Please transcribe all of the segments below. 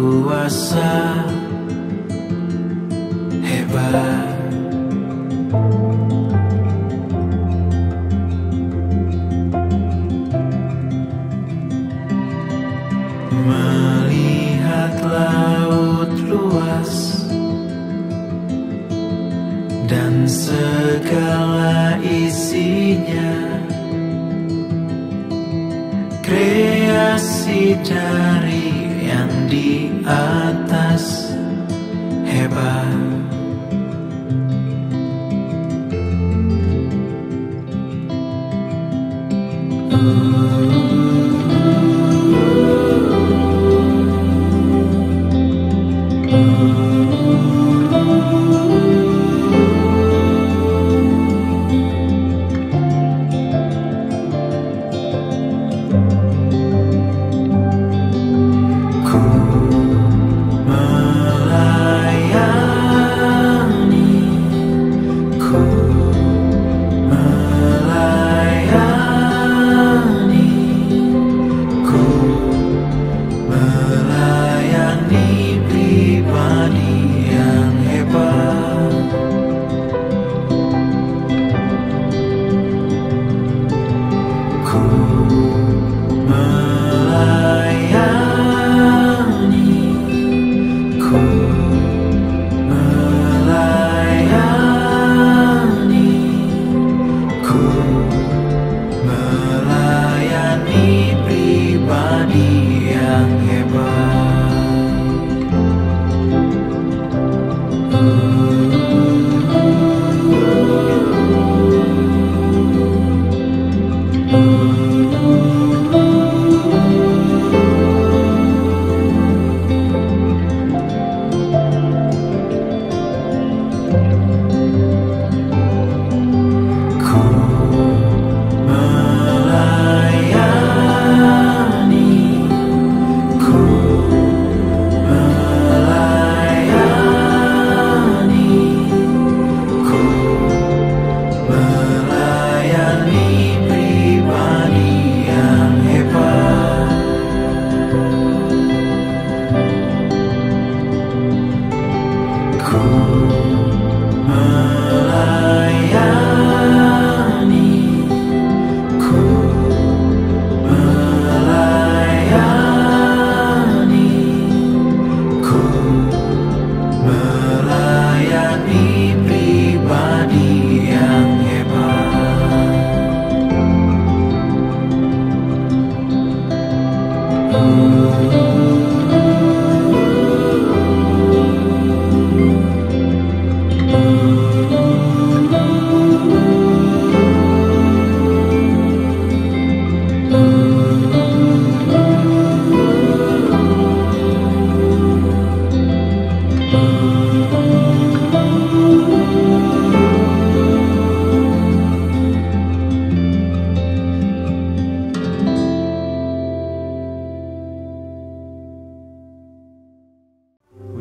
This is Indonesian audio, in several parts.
kuasa hebat. Melihat laut luas dan segala isinya, kreasi dari yang di atas hebat.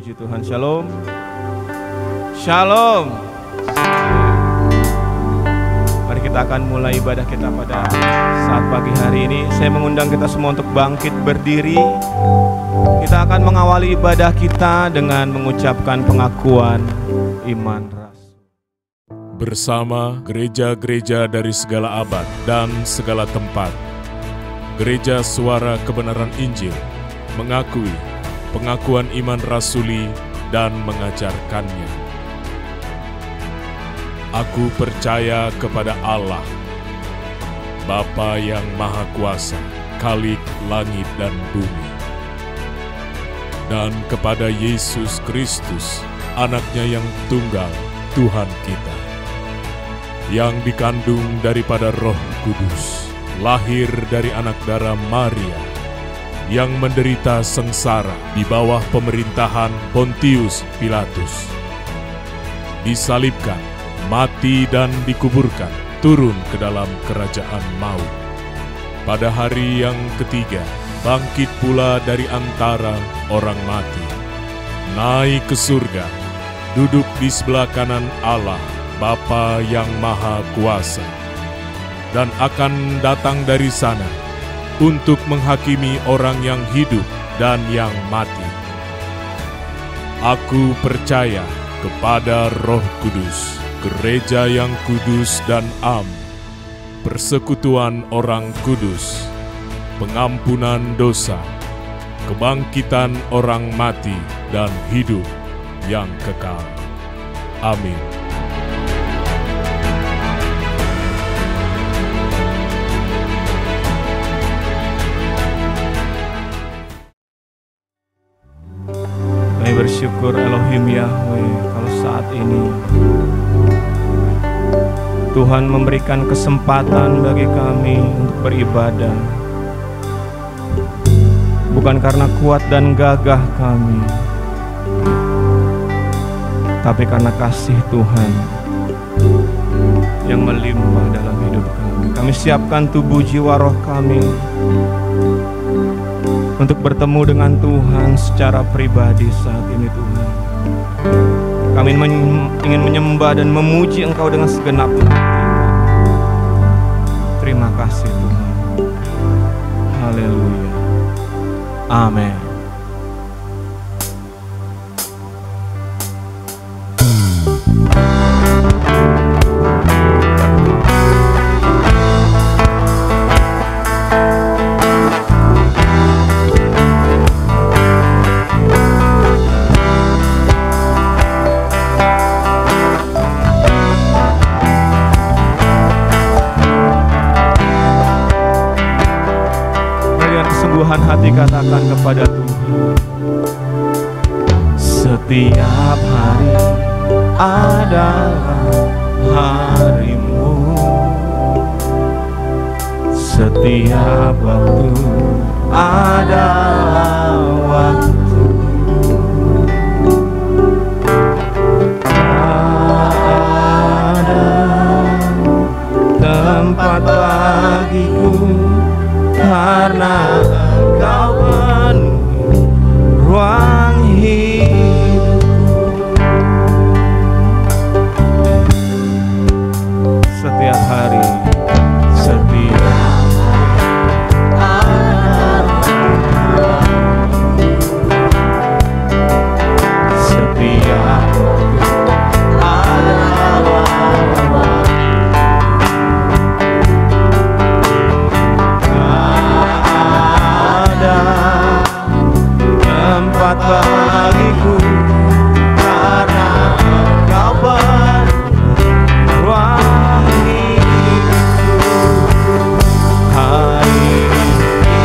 Puji Tuhan, shalom. Shalom. Mari kita akan mulai ibadah kita pada saat pagi hari ini. Saya mengundang kita semua untuk bangkit berdiri. Kita akan mengawali ibadah kita dengan mengucapkan pengakuan iman rasul. Bersama gereja-gereja dari segala abad dan segala tempat, Gereja Suara Kebenaran Injil mengakui pengakuan iman rasuli dan mengajarkannya. Aku percaya kepada Allah, Bapa yang Maha Kuasa, Khalik langit dan bumi, dan kepada Yesus Kristus, Anak-Nya yang tunggal, Tuhan kita, yang dikandung daripada Roh Kudus, lahir dari anak darah Maria, yang menderita sengsara di bawah pemerintahan Pontius Pilatus, disalibkan, mati dan dikuburkan, turun ke dalam kerajaan maut. Pada hari yang ketiga, bangkit pula dari antara orang mati, naik ke surga, duduk di sebelah kanan Allah, Bapa yang Maha Kuasa, dan akan datang dari sana untuk menghakimi orang yang hidup dan yang mati. Aku percaya kepada Roh Kudus, gereja yang kudus dan am, persekutuan orang kudus, pengampunan dosa, kebangkitan orang mati dan hidup yang kekal. Amin. Kami bersyukur Elohim Yahweh kalau saat ini Tuhan memberikan kesempatan bagi kami untuk beribadah. Bukan karena kuat dan gagah kami, tapi karena kasih Tuhan yang melimpah dalam hidup kami. Kami siapkan tubuh jiwa roh kami untuk bertemu dengan Tuhan secara pribadi saat ini Tuhan. Kami ingin menyembah dan memuji Engkau dengan segenap hati. Terima kasih Tuhan. Haleluya. Amin. Kesungguhan hati katakan kepada Tuhan, setiap hari adalah harimu, setiap waktu adalah waktu. Ada tempat bagiku karena Engkau penuhi ruang hidupku. Setiap hari, bagiku karena Engkau penuhi ruang hidupku. Hari ini,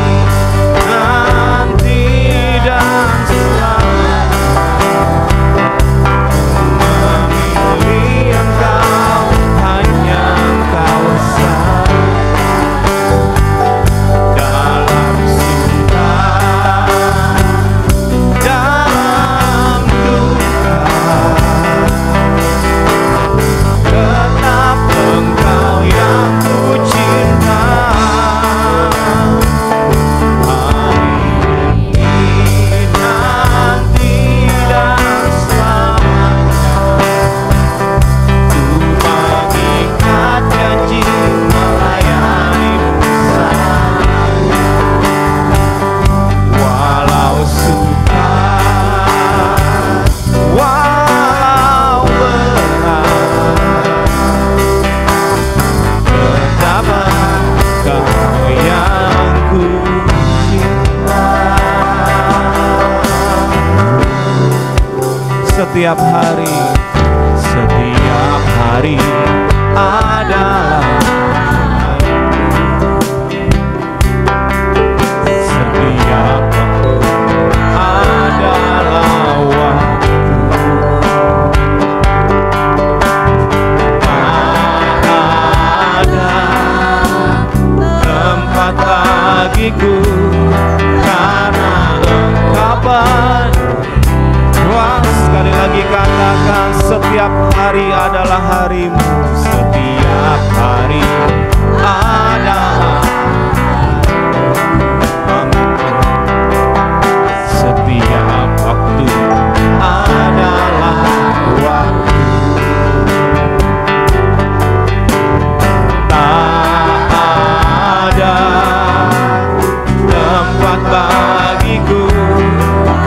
nanti dan selamanya memilih Engkau, hanya Engkau saja. Dalam cinta, dalam duka, tetap Engkau yang ku cinta. Hari ini, nanti dan selamanya, ku mengikat janji melayanimu sayang. Walau sukar, walau berat, tetap Engkau yang ku cinta. Setiap hari adalah setiap waktu adalah waktu. Ada tempat bagiku karena Engkau penuhi ruang. Sekali lagi katakan, setiap hari adalah harimu, setiap hari adalah setiap waktu adalah waktu. Tak ada tempat bagiku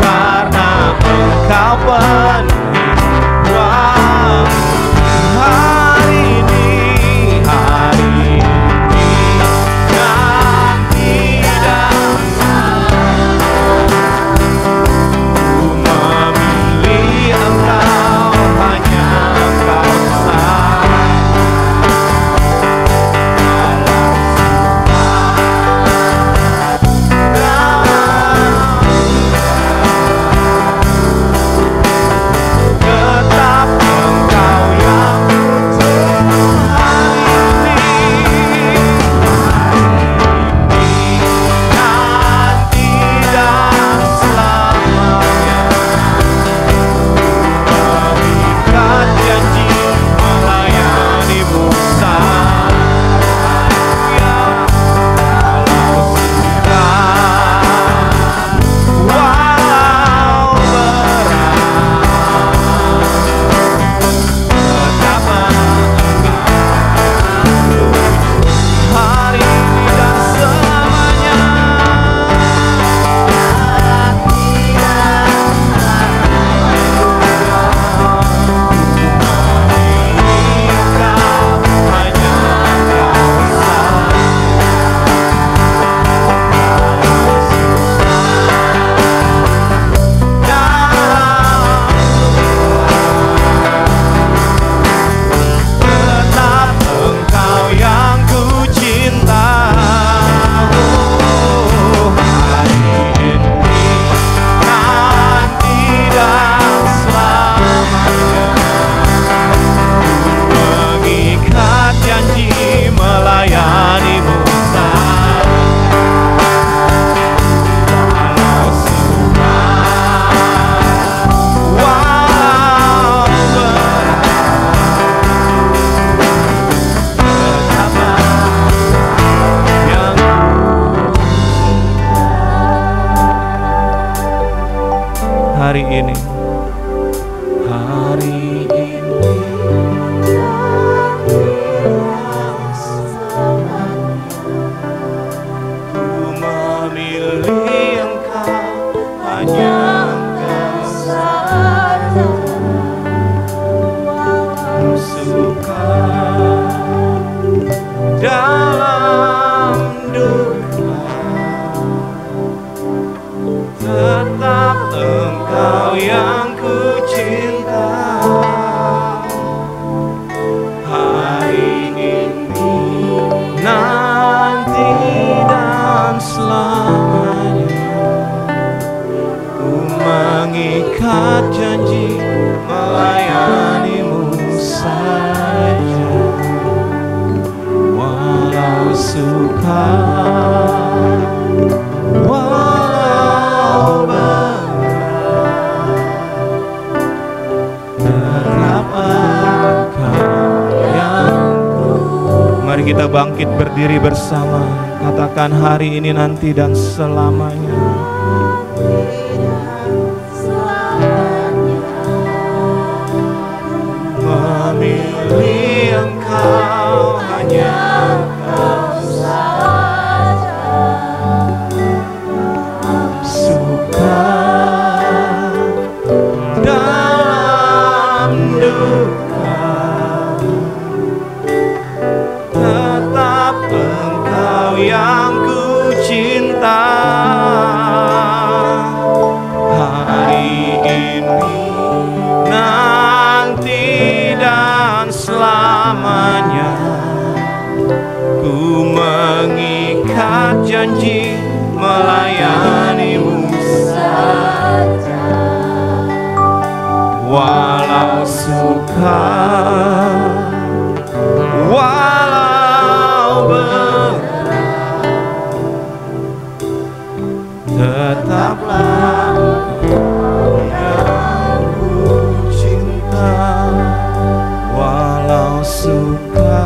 karena Engkau ini. Hari ini ku memilih Engkau, hanya Engkau saja. Ku suka dalam duka, tetap Engkau yang ku cinta. Hari ini, nanti dan selamanya, ku mengikat janji melayanimu saja. Walau suka, walau berat, tetap Engkau yang ku. Mari kita bangkit berdiri bersama, katakan hari ini, nanti dan selamanya. Memilih Engkau, hanya Engkau saja. Suka dalam duka, tetap Engkau yang ku cinta. Hari ini, nanti dan selamanya, ku mengikat janji melayanimu saja. Walau suka, walau berat, tetaplah Engkau yang ku cinta. Walau suka,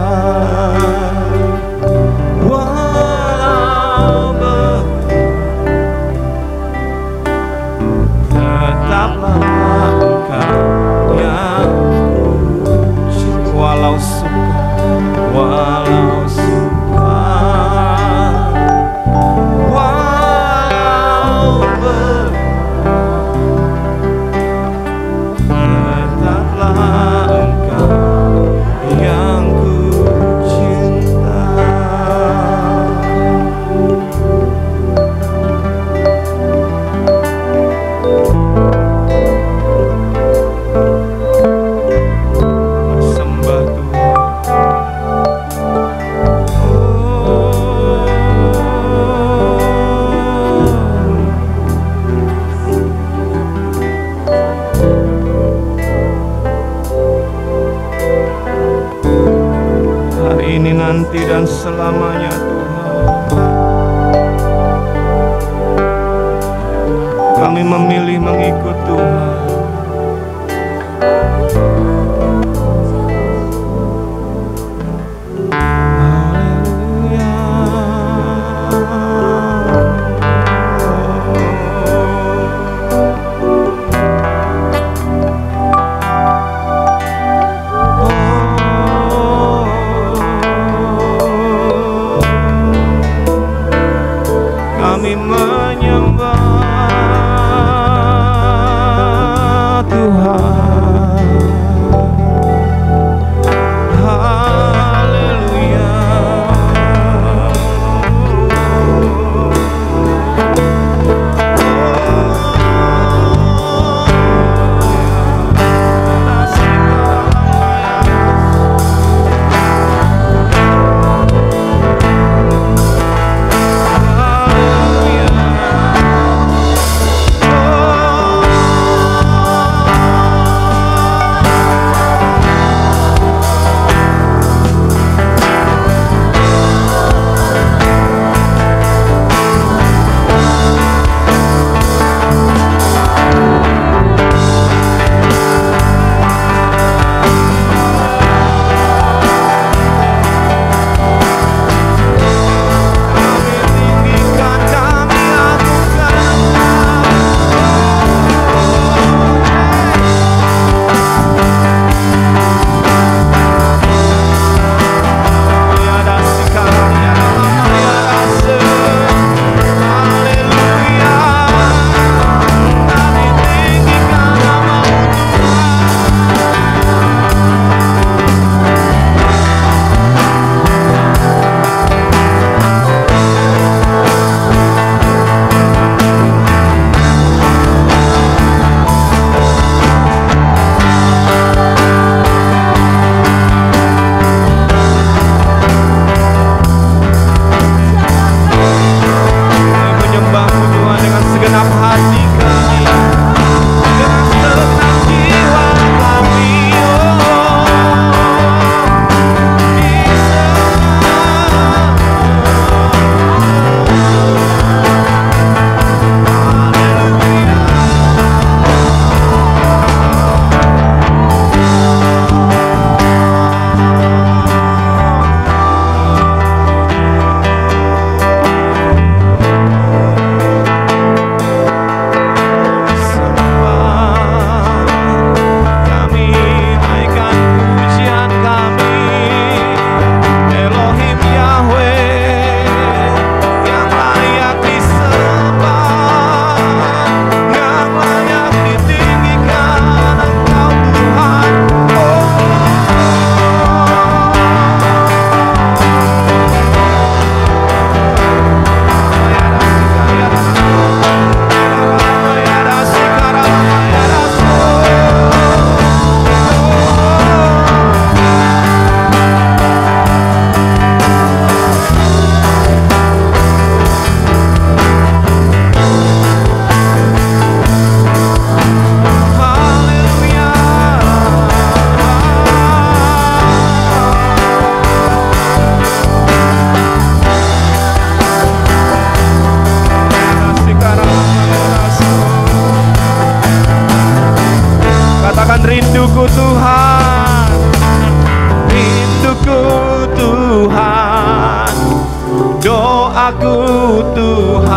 walau berat, tetaplah Engkau yang ku cinta. Walau suka, walau suka, walau berat, tetaplah Engkau yang ku cinta. Sembah Tuhan. Hari ini, nanti dan selamanya, Tuhan. Kami memilih mengikut Tuhan. Kami menyembah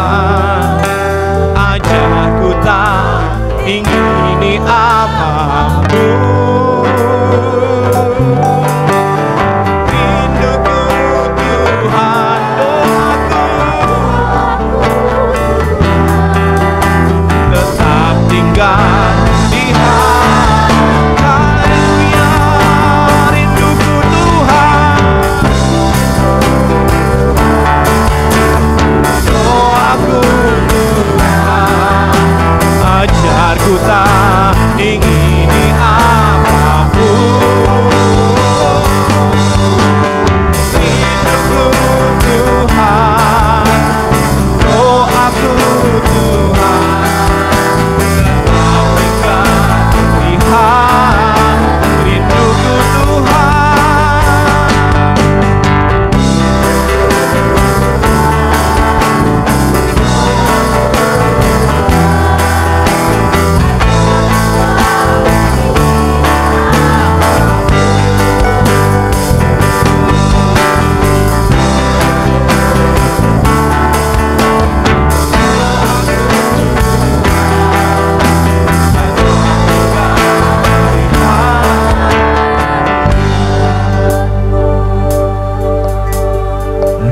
Tuhan, ajarku tak ingini apapun. Rinduku Tuhan, doaku tetap tinggal di haleluya. Rinduku Tuhan, doaku Tuhan, ajarku tak ingini apapun. Rinduku Tuhan, doaku Tuhan, tetap tinggal di hati. Rinduku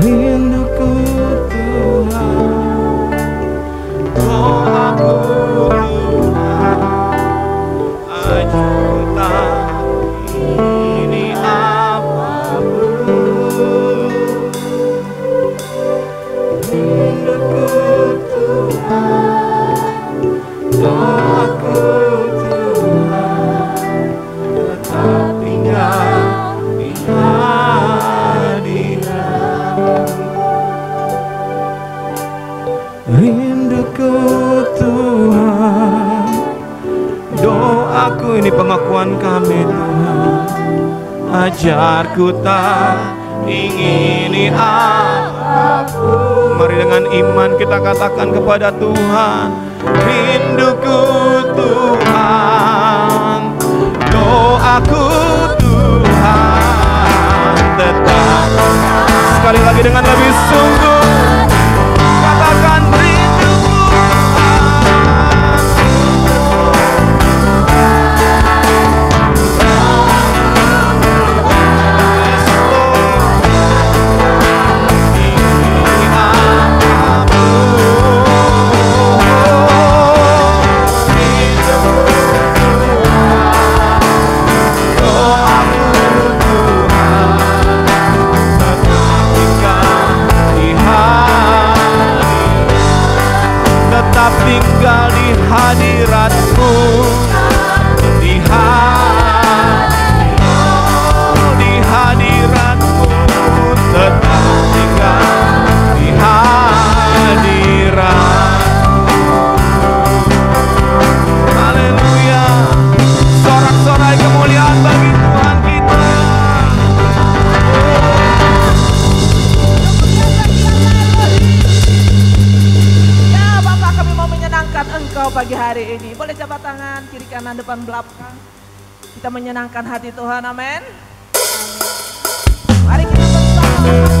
rinduku Tuhan, doaku Tuhan, ajarku tak ingini apapun. Rinduku Tuhan, doaku Tuhan, tetap tinggal di hadirat. Rinduku Tuhan, doaku, ini pengakuan kami Tuhan, ajarku tak ingini apapun. Mari dengan iman kita katakan kepada Tuhan, rinduku Tuhan, doaku Tuhan, tetap. Sekali lagi dengan lebih sungguh katakan, rinduku tinggal di hadiratmu, di hadiratmu, tetap tinggal di hadirat. Haleluya, sorak-sorai kemuliaan bagi Tuhan kita. Engkau pagi hari ini boleh jabat tangan kiri kanan depan belakang, kita menyenangkan hati Tuhan. Amin. Mari kita bersama Tuhan,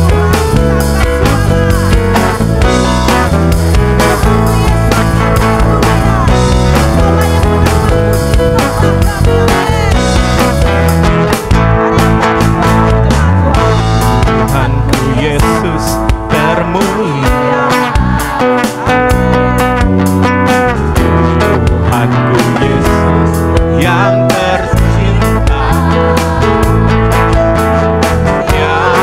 Tuhanku Yesus termulia, Tuhanku Yesus yang tercinta, yang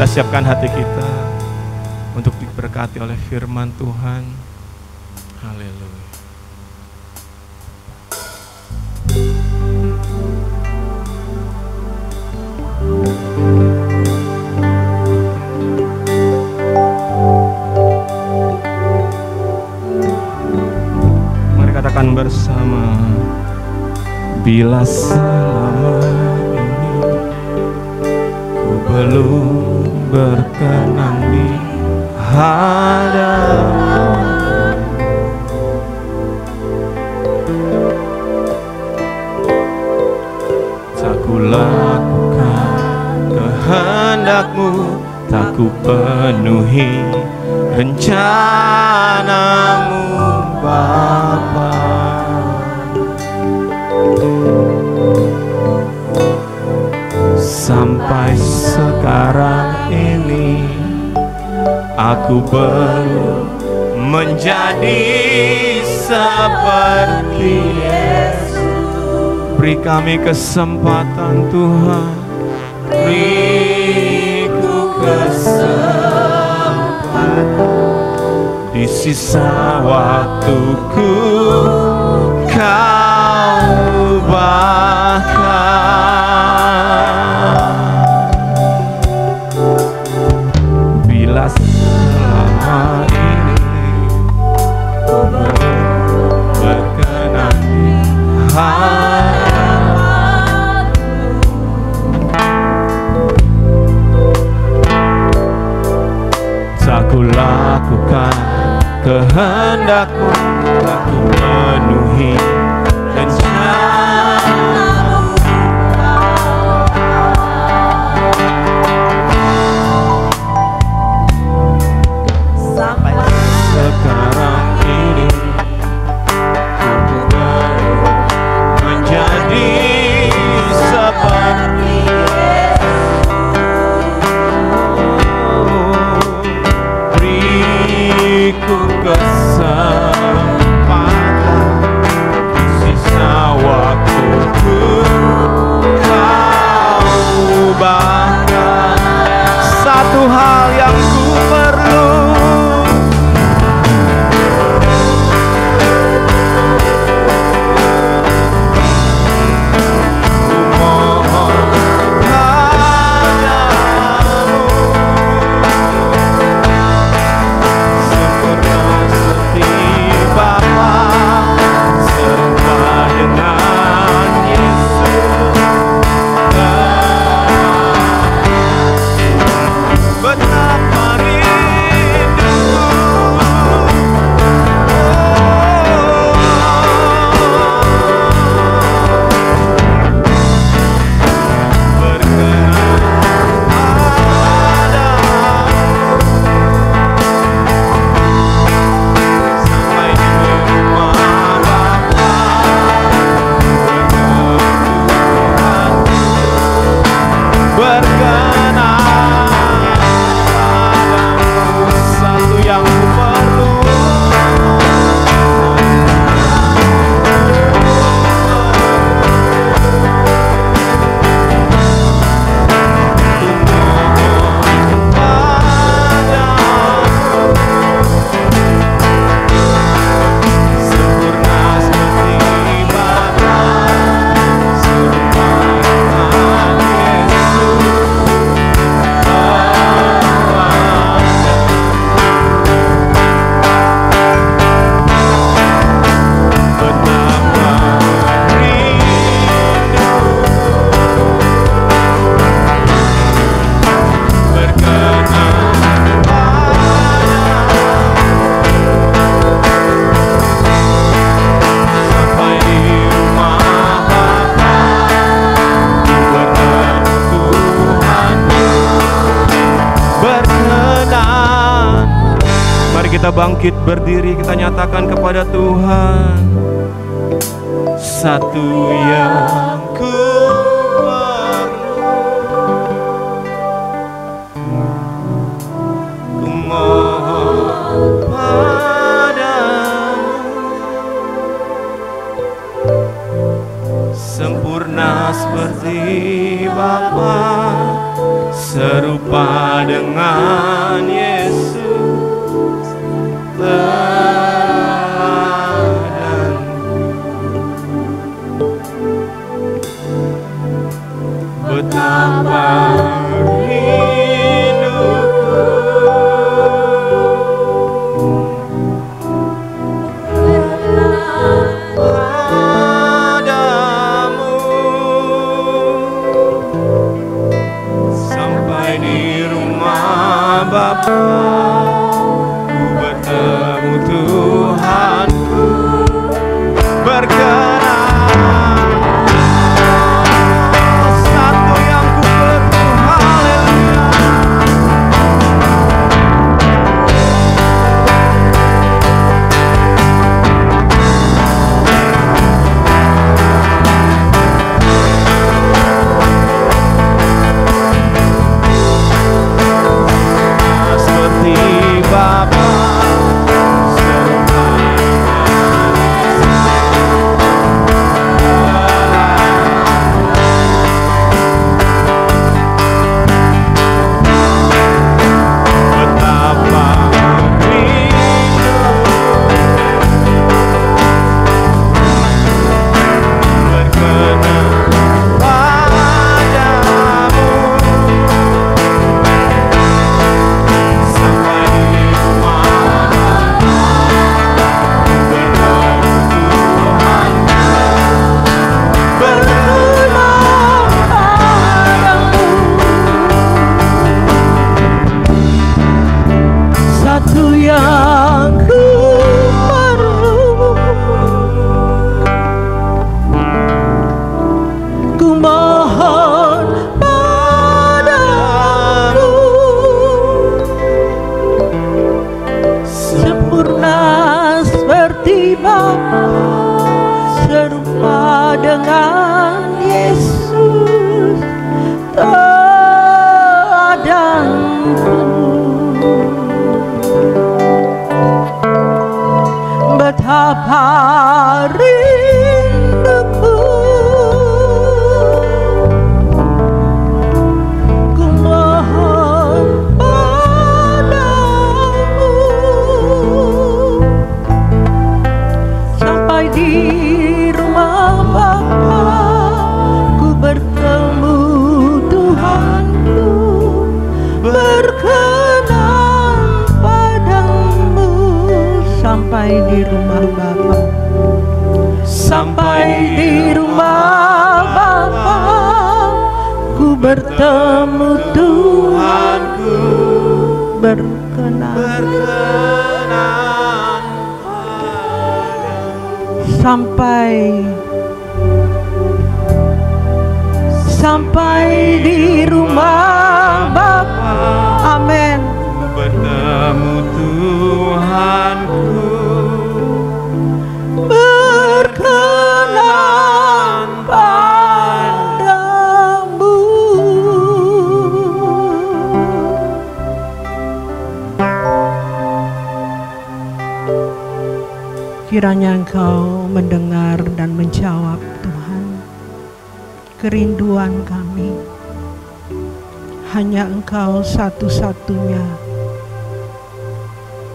Kita siapkan hati kita untuk diberkati oleh firman Tuhan. Haleluya. Mari katakan bersama. Bila selama ini ku belum berkenan di hadapan, tak ku lakukan kehendak-Mu, tak ku penuhi rencana-Mu Bapa. Sampai sekarang ini aku belum menjadi seperti Yesus. Beri kami kesempatan Tuhan, beriku kesempatan di sisa waktuku, Kau bahkan bila selama ini ku berkenan di hadapan-Mu, tak ku lakukan kehendak-Mu, tak ku penuhi rencana-Mu. Sampai sekarang ini ku belum menjadi seperti beriku kesempatan di sisa waktuku, Kau bahkan satu hal yang ku perlu, kita bangkit berdiri, kita nyatakan kepada Tuhan, satu yang ku mohon padamu, sempurna seperti Bapa. serupa dengan Yesus teladan. Betapa rinduku padamu, sampai di rumah Bapa ku bertemu Tuhanku, berkenan. Satu yang ku perlu, haleluya. Seperti Bapa, betapa rindu berkenan padamu, sampai di rumah Satu yang ku perlu, ku mohon padamu, sempurna seperti Bapa, serupa dengan Yesus teladanku. Betapa rinduku ku mohon padamu, sampai di rumah Bapa ku bertemu Tuhanku, berkenan padamu, sampai di rumah Bapa, sampai di rumah Bapa ku bertemu Tuhanku, berkenan sampai di rumah Bapa. Amin. bertemu Tuhanku, berkenan padamu. Kiranya Engkau mendengar dan menjawab, Tuhan, kerinduan kami. Hanya Engkau satu-satunya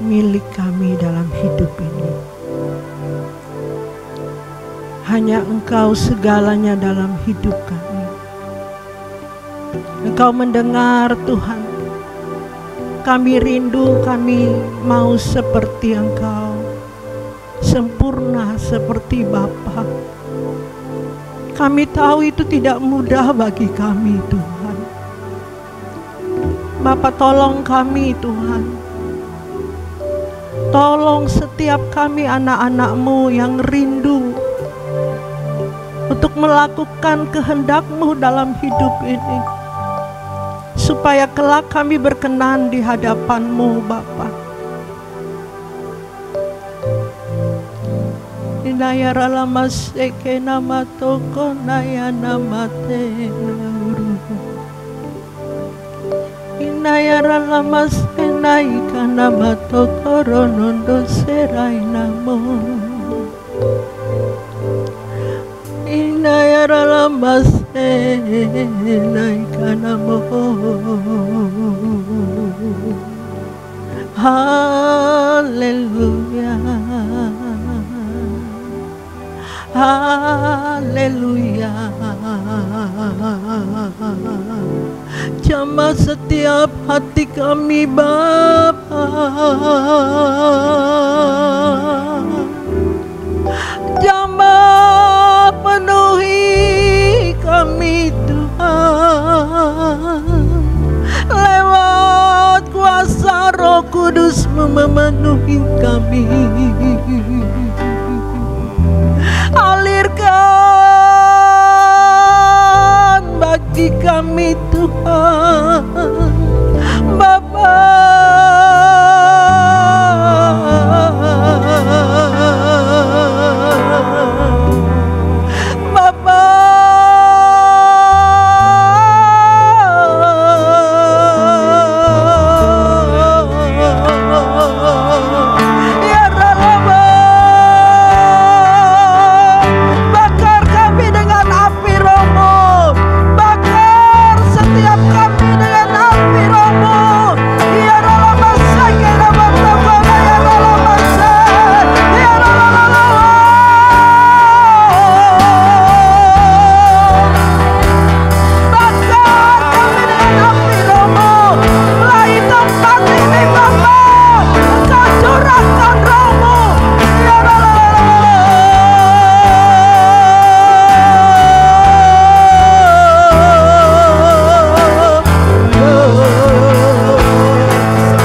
milik kami dalam hidup ini. Hanya Engkau segalanya dalam hidup kami. Engkau mendengar, Tuhan. Kami rindu, kami mau seperti Engkau, sempurna seperti Bapa. Kami tahu itu tidak mudah bagi kami, Tuhan. Bapa, tolong kami, Tuhan. Tolong setiap kami anak-anak-Mu yang rindu untuk melakukan kehendak-Mu dalam hidup ini, supaya kelak kami berkenan di hadapan-Mu, Bapa. Inayara lama seke nama toko naya nama tenuru. Inayara lama senai kana matoko ronondo serai namo. Inayara lama senai kana mo. Haleluya, haleluya. Jamah setiap hati kami Bapa, jamah penuhi kami Tuhan, lewat kuasa Roh Kudus memenuhi kami. Alirkan bagi kami Tuhan Bapa, Bapa, ya Rama, bakar kami dengan api Romo, bakar setiap kami dengan api Romo. Ya Rama, saya Rama, ya Rama, ya Rama, bakar kami dengan api Romo. Mulai tempat ini Bapa, Engkau curahkan Romo. Ya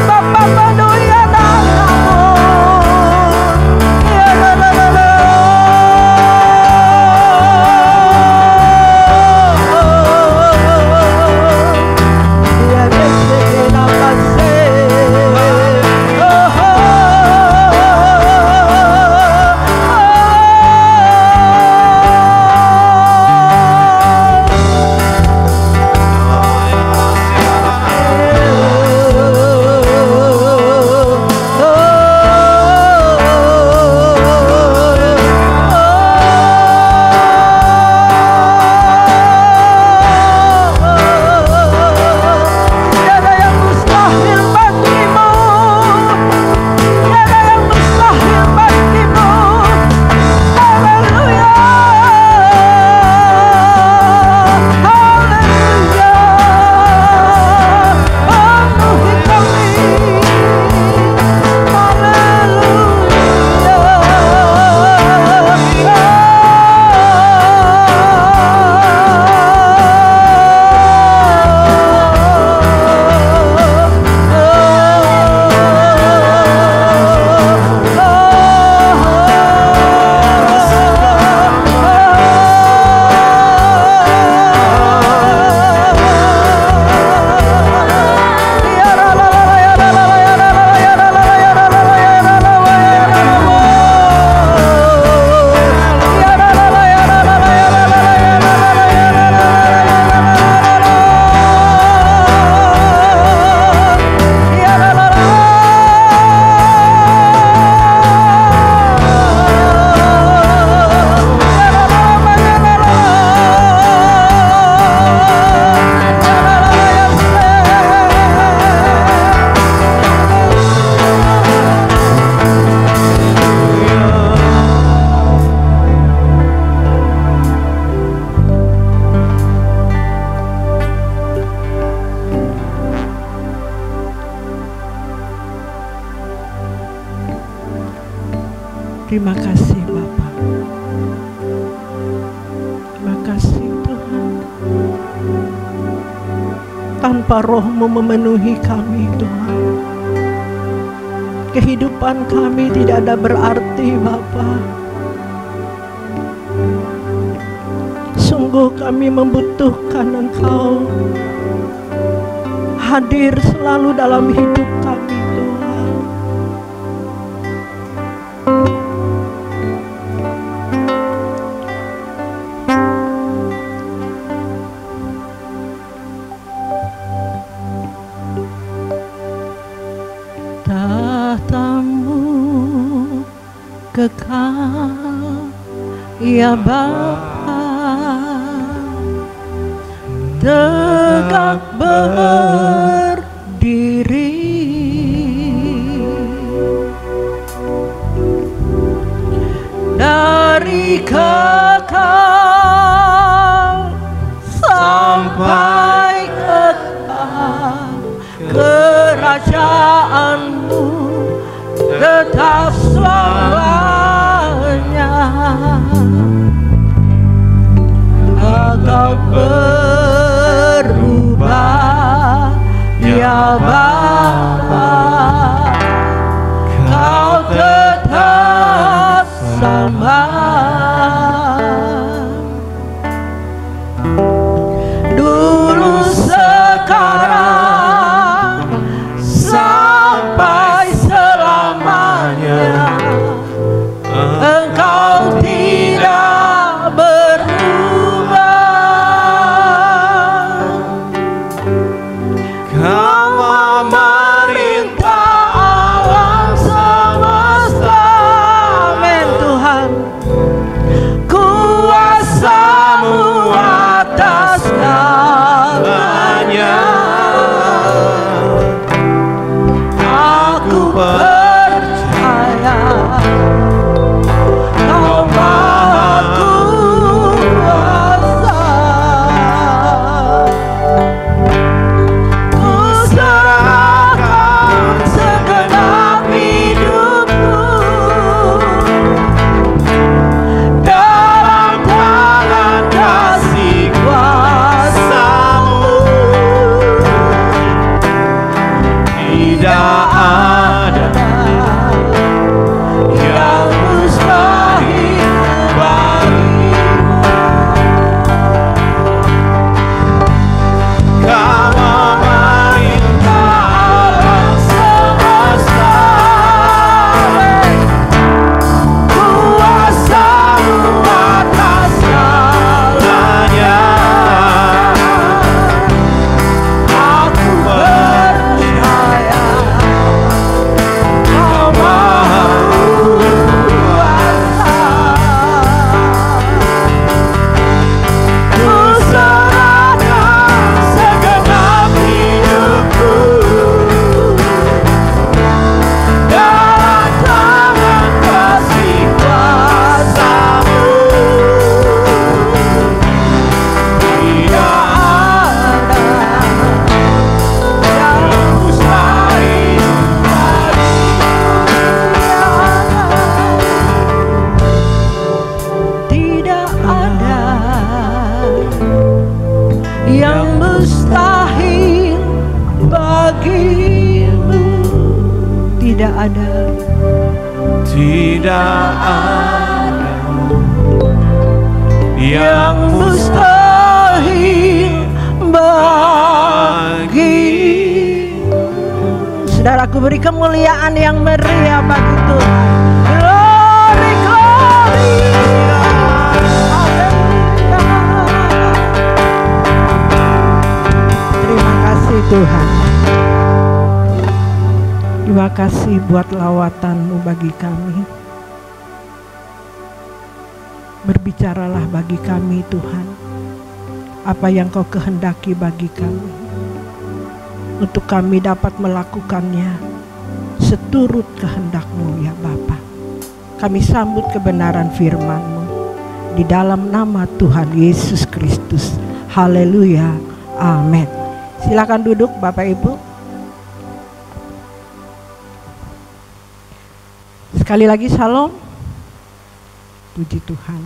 Bapa, penuhi anak-Mu. Ya ya desena pase, tiada yang mustahil bagimu, tiada yang mustahil bagimu. Haleluya, haleluya, penuhi kami. Terima kasih Bapa, terima kasih Tuhan. Tanpa Roh-Mu memenuhi kami Tuhan, kehidupan kami tidak ada berarti Bapa. Sungguh kami membutuhkan Engkau hadir selalu dalam hidup kami Tuhan. Tahta-Mu kekal ya Bapa, tegak berdiri kekal sampai kekal, kerajaanmu tetap selamanya. Engkau berubah ya Bapa, Kau tetap sama. Dulu, sekarang, sampai selamanya. Engkau tidak berubah. Kau memerintah alam semesta. Amin Tuhan. Kuasa-Mu atas segalanya. Aku percaya Kau Maha Kuasa. Ku serahkan segenap hidupku dalam tangan kasih kuasa-Mu. Tidak ada yang mustahil bagimu. Kau memerintah alam semesta. Kuasa-Mu atas segalanya. Aku percaya Kau Maha Kuasa. Ku serahkan segenap hidupku dalam tangan kasih kuasa-Mu. Tidak ada yang mustahil bagimu. Tidak ada yang mustahil bagimu. Tidak ada. Tidak ada Yang mustahil bagimu. Saudaraku, beri kemuliaan yang meriah bagi Tuhan. Glory, glory. Haleluya. Terima kasih Tuhan. Terima kasih buat lawatan-Mu bagi kami. Berbicaralah bagi kami Tuhan, apa yang Kau kehendaki bagi kami, untuk kami dapat melakukannya seturut kehendak-Mu ya Bapa. Kami sambut kebenaran firman-Mu di dalam nama Tuhan Yesus Kristus. Haleluya, amin. Silakan duduk Bapak Ibu. Sekali lagi salam. Puji Tuhan.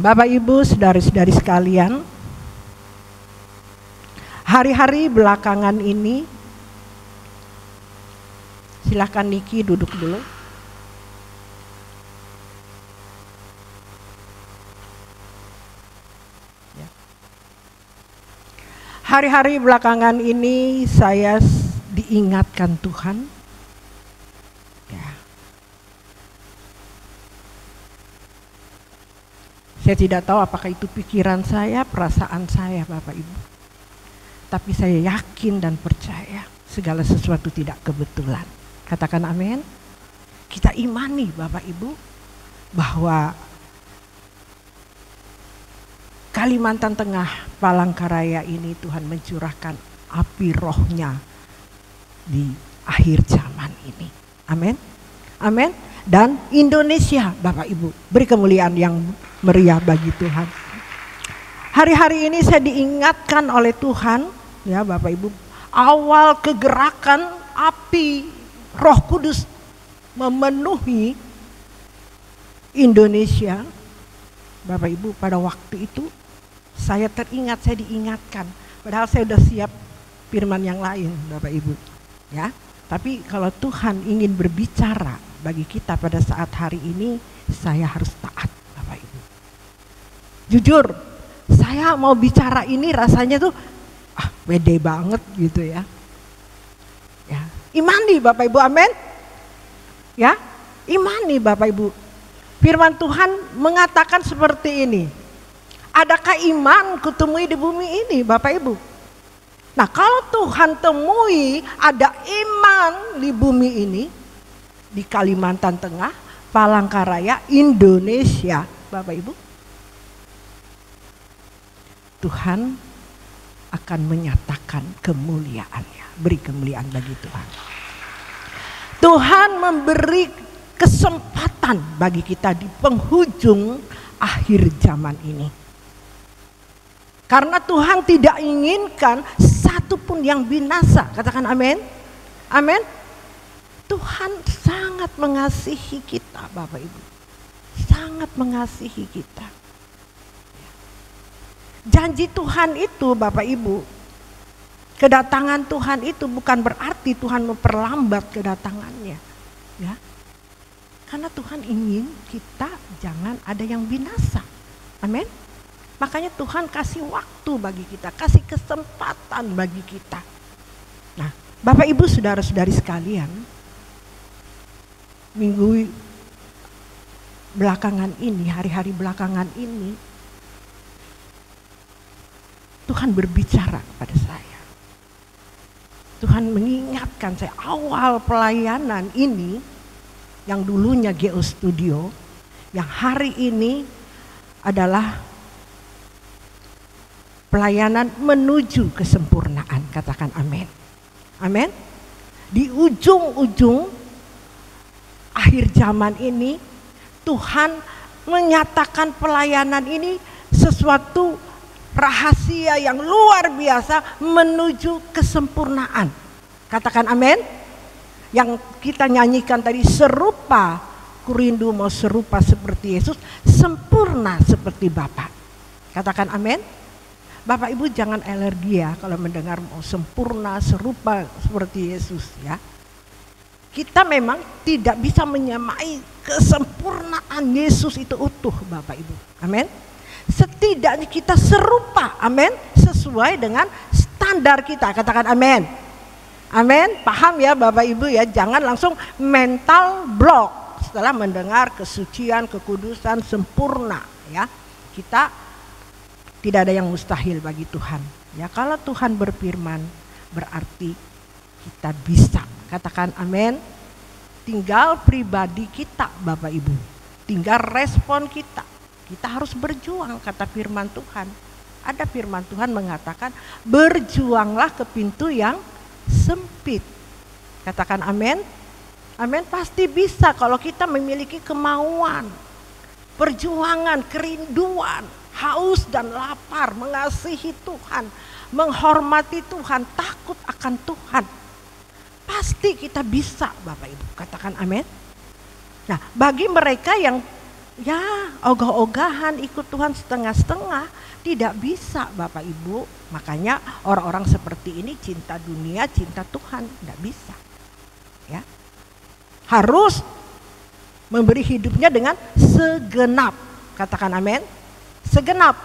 Bapak Ibu, saudari-saudari sekalian, hari-hari belakangan ini, silakan Niki duduk dulu. Hari-hari belakangan ini saya diingatkan Tuhan, ya, saya tidak tahu apakah itu pikiran saya, perasaan saya Bapak Ibu, tapi saya yakin dan percaya segala sesuatu tidak kebetulan. Katakan amin. Kita imani Bapak Ibu bahwa Kalimantan Tengah, Palangkaraya ini Tuhan mencurahkan api rohnya di akhir zaman ini. Amin. Amin. Dan Indonesia, Bapak Ibu. Beri kemuliaan yang meriah bagi Tuhan. Hari-hari ini saya diingatkan oleh Tuhan, ya Bapak Ibu, awal kegerakan api Roh Kudus memenuhi Indonesia. Bapak Ibu, pada waktu itu saya diingatkan. Padahal saya sudah siap firman yang lain, Bapak Ibu. Ya, tapi kalau Tuhan ingin berbicara bagi kita pada saat hari ini, saya harus taat, Bapak Ibu. Jujur, saya mau bicara ini rasanya tuh pede banget gitu ya. Ya, imani Bapak Ibu, amin. Ya, imani Bapak Ibu. Firman Tuhan mengatakan seperti ini. Adakah iman kutemui di bumi ini, Bapak Ibu? Nah, kalau Tuhan temui ada iman di bumi ini, di Kalimantan Tengah, Palangkaraya, Indonesia, Bapak Ibu, Tuhan akan menyatakan kemuliaannya. Beri kemuliaan bagi Tuhan. Tuhan memberi kesempatan bagi kita di penghujung akhir zaman ini. Karena Tuhan tidak inginkan satu pun yang binasa. Katakan amin. Amin. Tuhan sangat mengasihi kita, Bapak Ibu. Sangat mengasihi kita. Janji Tuhan itu, Bapak Ibu, kedatangan Tuhan itu bukan berarti Tuhan memperlambat kedatangannya. Ya. Karena Tuhan ingin kita jangan ada yang binasa. Amin. Makanya Tuhan kasih waktu bagi kita, kasih kesempatan bagi kita. Nah, Bapak Ibu saudara-saudari sekalian, minggu belakangan ini, hari-hari belakangan ini, Tuhan berbicara kepada saya. Tuhan mengingatkan saya awal pelayanan ini, yang dulunya GO Studio, yang hari ini adalah pelayanan menuju kesempurnaan. Katakan amin. Amin. Di ujung-ujung akhir zaman ini, Tuhan menyatakan pelayanan ini sesuatu rahasia yang luar biasa menuju kesempurnaan. Katakan amin. Yang kita nyanyikan tadi, serupa, kurindu mau serupa seperti Yesus, sempurna seperti Bapa. Katakan amin. Bapak Ibu jangan alergi ya kalau mendengar mau sempurna, serupa seperti Yesus ya. Kita memang tidak bisa menyamai kesempurnaan Yesus itu utuh, Bapak Ibu. Amin. Setidaknya kita serupa, amin, sesuai dengan standar kita. Katakan amin. Amin. Paham ya Bapak Ibu ya, jangan langsung mental block setelah mendengar kesucian, kekudusan, sempurna ya. Kita tidak ada yang mustahil bagi Tuhan. Ya, kalau Tuhan berfirman berarti kita bisa. Katakan amin. Tinggal pribadi kita Bapak Ibu. Tinggal respon kita. Kita harus berjuang, kata firman Tuhan. Ada firman Tuhan mengatakan, berjuanglah ke pintu yang sempit. Katakan amin. Amin, pasti bisa kalau kita memiliki kemauan, perjuangan, kerinduan, haus dan lapar, mengasihi Tuhan, menghormati Tuhan, takut akan Tuhan. Pasti kita bisa, Bapak Ibu. Katakan amin. Nah, bagi mereka yang ya ogah-ogahan ikut Tuhan setengah-setengah, tidak bisa Bapak Ibu. Makanya orang-orang seperti ini cinta dunia, cinta Tuhan, tidak bisa. Ya, harus memberi hidupnya dengan segenap. Katakan amin. Segenap.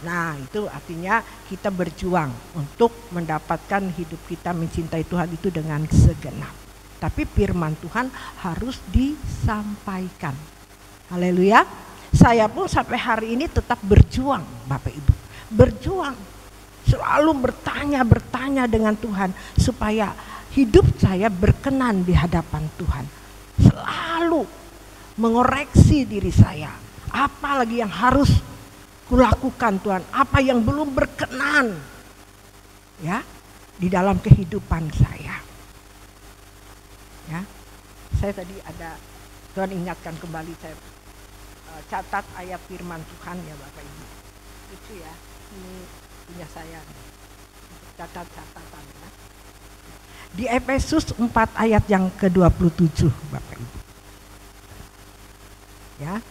Nah, itu artinya kita berjuang untuk mendapatkan hidup kita mencintai Tuhan itu dengan segenap. Tapi firman Tuhan harus disampaikan. Haleluya. Saya pun sampai hari ini tetap berjuang, Bapak Ibu. Berjuang. Selalu bertanya dengan Tuhan supaya hidup saya berkenan di hadapan Tuhan. Selalu mengoreksi diri saya. Apa lagi yang harus kulakukan Tuhan? Apa yang belum berkenan ya di dalam kehidupan saya? Ya. Saya tadi ada Tuhan ingatkan kembali, saya catat ayat firman Tuhan ya Bapak Ibu. Lucu ya, ini punya saya. Catat catatan ya. Di Efesus 4 ayat yang ke-27 Bapak Ibu. Ya.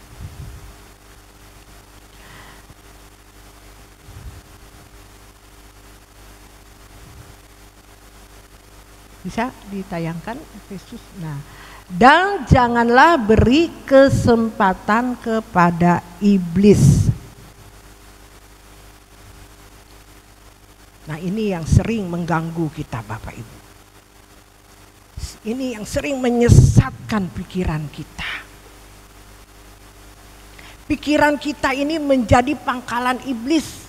Bisa ditayangkan Efesus. Nah, dan janganlah beri kesempatan kepada iblis. Nah, ini yang sering mengganggu kita Bapak Ibu. Ini yang sering menyesatkan pikiran kita. Pikiran kita ini menjadi pangkalan iblis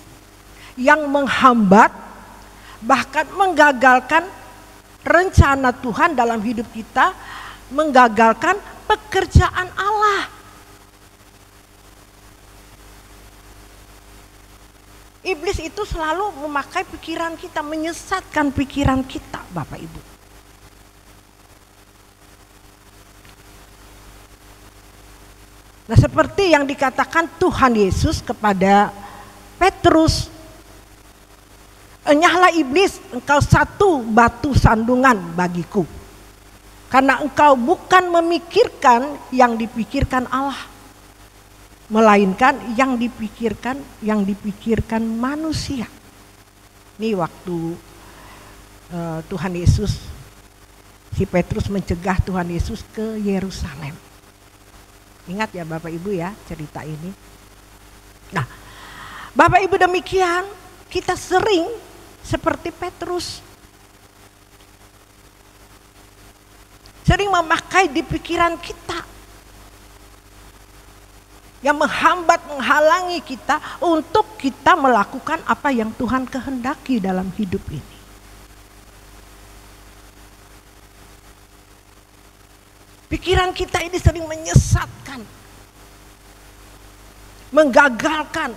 yang menghambat, bahkan menggagalkan rencana Tuhan dalam hidup kita, menggagalkan pekerjaan Allah. Iblis itu selalu memakai pikiran kita, menyesatkan pikiran kita Bapak Ibu. Nah, seperti yang dikatakan Tuhan Yesus kepada Petrus, enyahlah iblis, engkau satu batu sandungan bagiku. Karena engkau bukan memikirkan yang dipikirkan Allah, melainkan yang dipikirkan manusia. Ini waktu Tuhan Yesus, si Petrus mencegah Tuhan Yesus ke Yerusalem. Ingat ya Bapak Ibu ya cerita ini. Nah, Bapak Ibu demikian, kita sering seperti Petrus. Sering memakai di pikiran kita. Yang menghambat, menghalangi kita untuk kita melakukan apa yang Tuhan kehendaki dalam hidup ini. Pikiran kita ini sering menyesatkan, menggagalkan,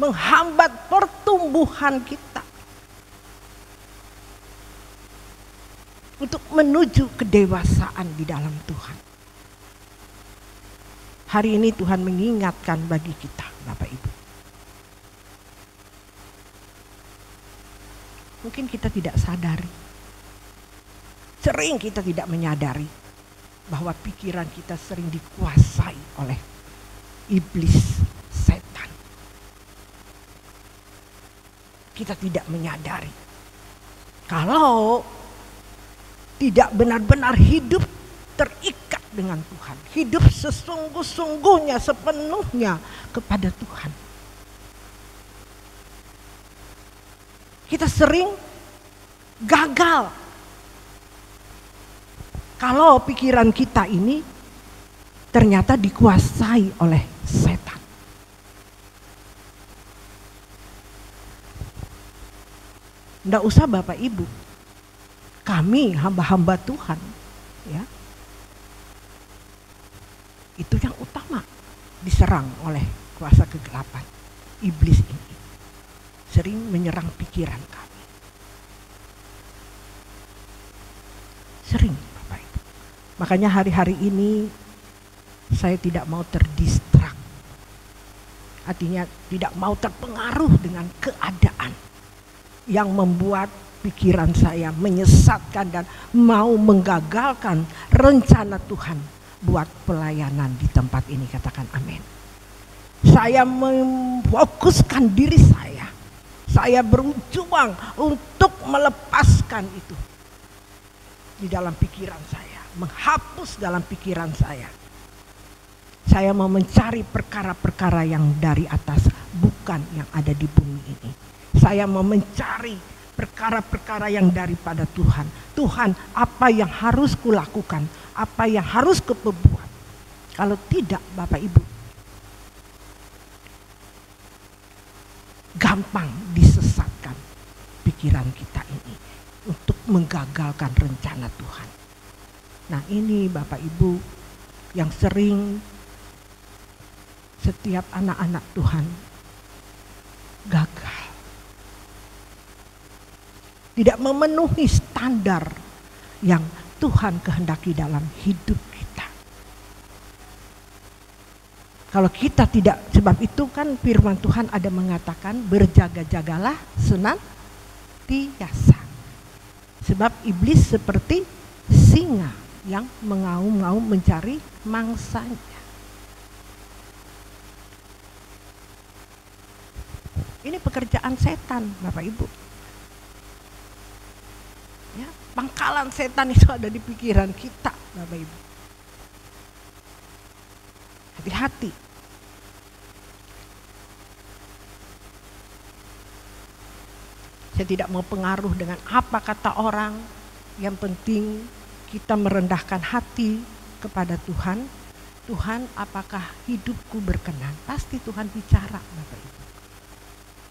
menghambat pertumbuhan kita untuk menuju kedewasaan di dalam Tuhan. Hari ini Tuhan mengingatkan bagi kita, Bapak Ibu. Mungkin kita tidak sadari, sering kita tidak menyadari bahwa pikiran kita sering dikuasai oleh iblis, setan. Kita tidak menyadari kalau tidak benar-benar hidup terikat dengan Tuhan, hidup sesungguh-sungguhnya, sepenuhnya kepada Tuhan. Kita sering gagal kalau pikiran kita ini ternyata dikuasai oleh setan. Nggak usah Bapak Ibu, kami hamba-hamba Tuhan, ya, itu yang utama diserang oleh kuasa kegelapan. Iblis ini sering menyerang pikiran kami. Sering. Makanya hari-hari ini saya tidak mau terdistrak. Artinya tidak mau terpengaruh dengan keadaan yang membuat pikiran saya menyesatkan dan mau menggagalkan rencana Tuhan buat pelayanan di tempat ini. Katakan amin. Saya memfokuskan diri saya. Saya berjuang untuk melepaskan itu di dalam pikiran saya. Menghapus dalam pikiran saya. Saya mau mencari perkara-perkara yang dari atas, bukan yang ada di bumi ini. Saya mau mencari perkara-perkara yang daripada Tuhan. Tuhan, apa yang harus kulakukan? Apa yang harus kuperbuat? Kalau tidak Bapak Ibu, gampang disesatkan pikiran kita ini untuk menggagalkan rencana Tuhan. Nah, ini Bapak Ibu yang sering setiap anak-anak Tuhan gagal. Tidak memenuhi standar yang Tuhan kehendaki dalam hidup kita. Kalau kita tidak, sebab itu kan firman Tuhan ada mengatakan berjaga-jagalah senantiasa. Sebab iblis seperti singa yang mengaum-ngaum mencari mangsanya. Ini pekerjaan setan, Bapak Ibu. Ya, pangkalan setan itu ada di pikiran kita, Bapak Ibu. Hati-hati. Saya tidak mau pengaruh dengan apa kata orang. Yang penting kita merendahkan hati kepada Tuhan. Tuhan, apakah hidupku berkenan? Pasti Tuhan bicara, Bapak Ibu.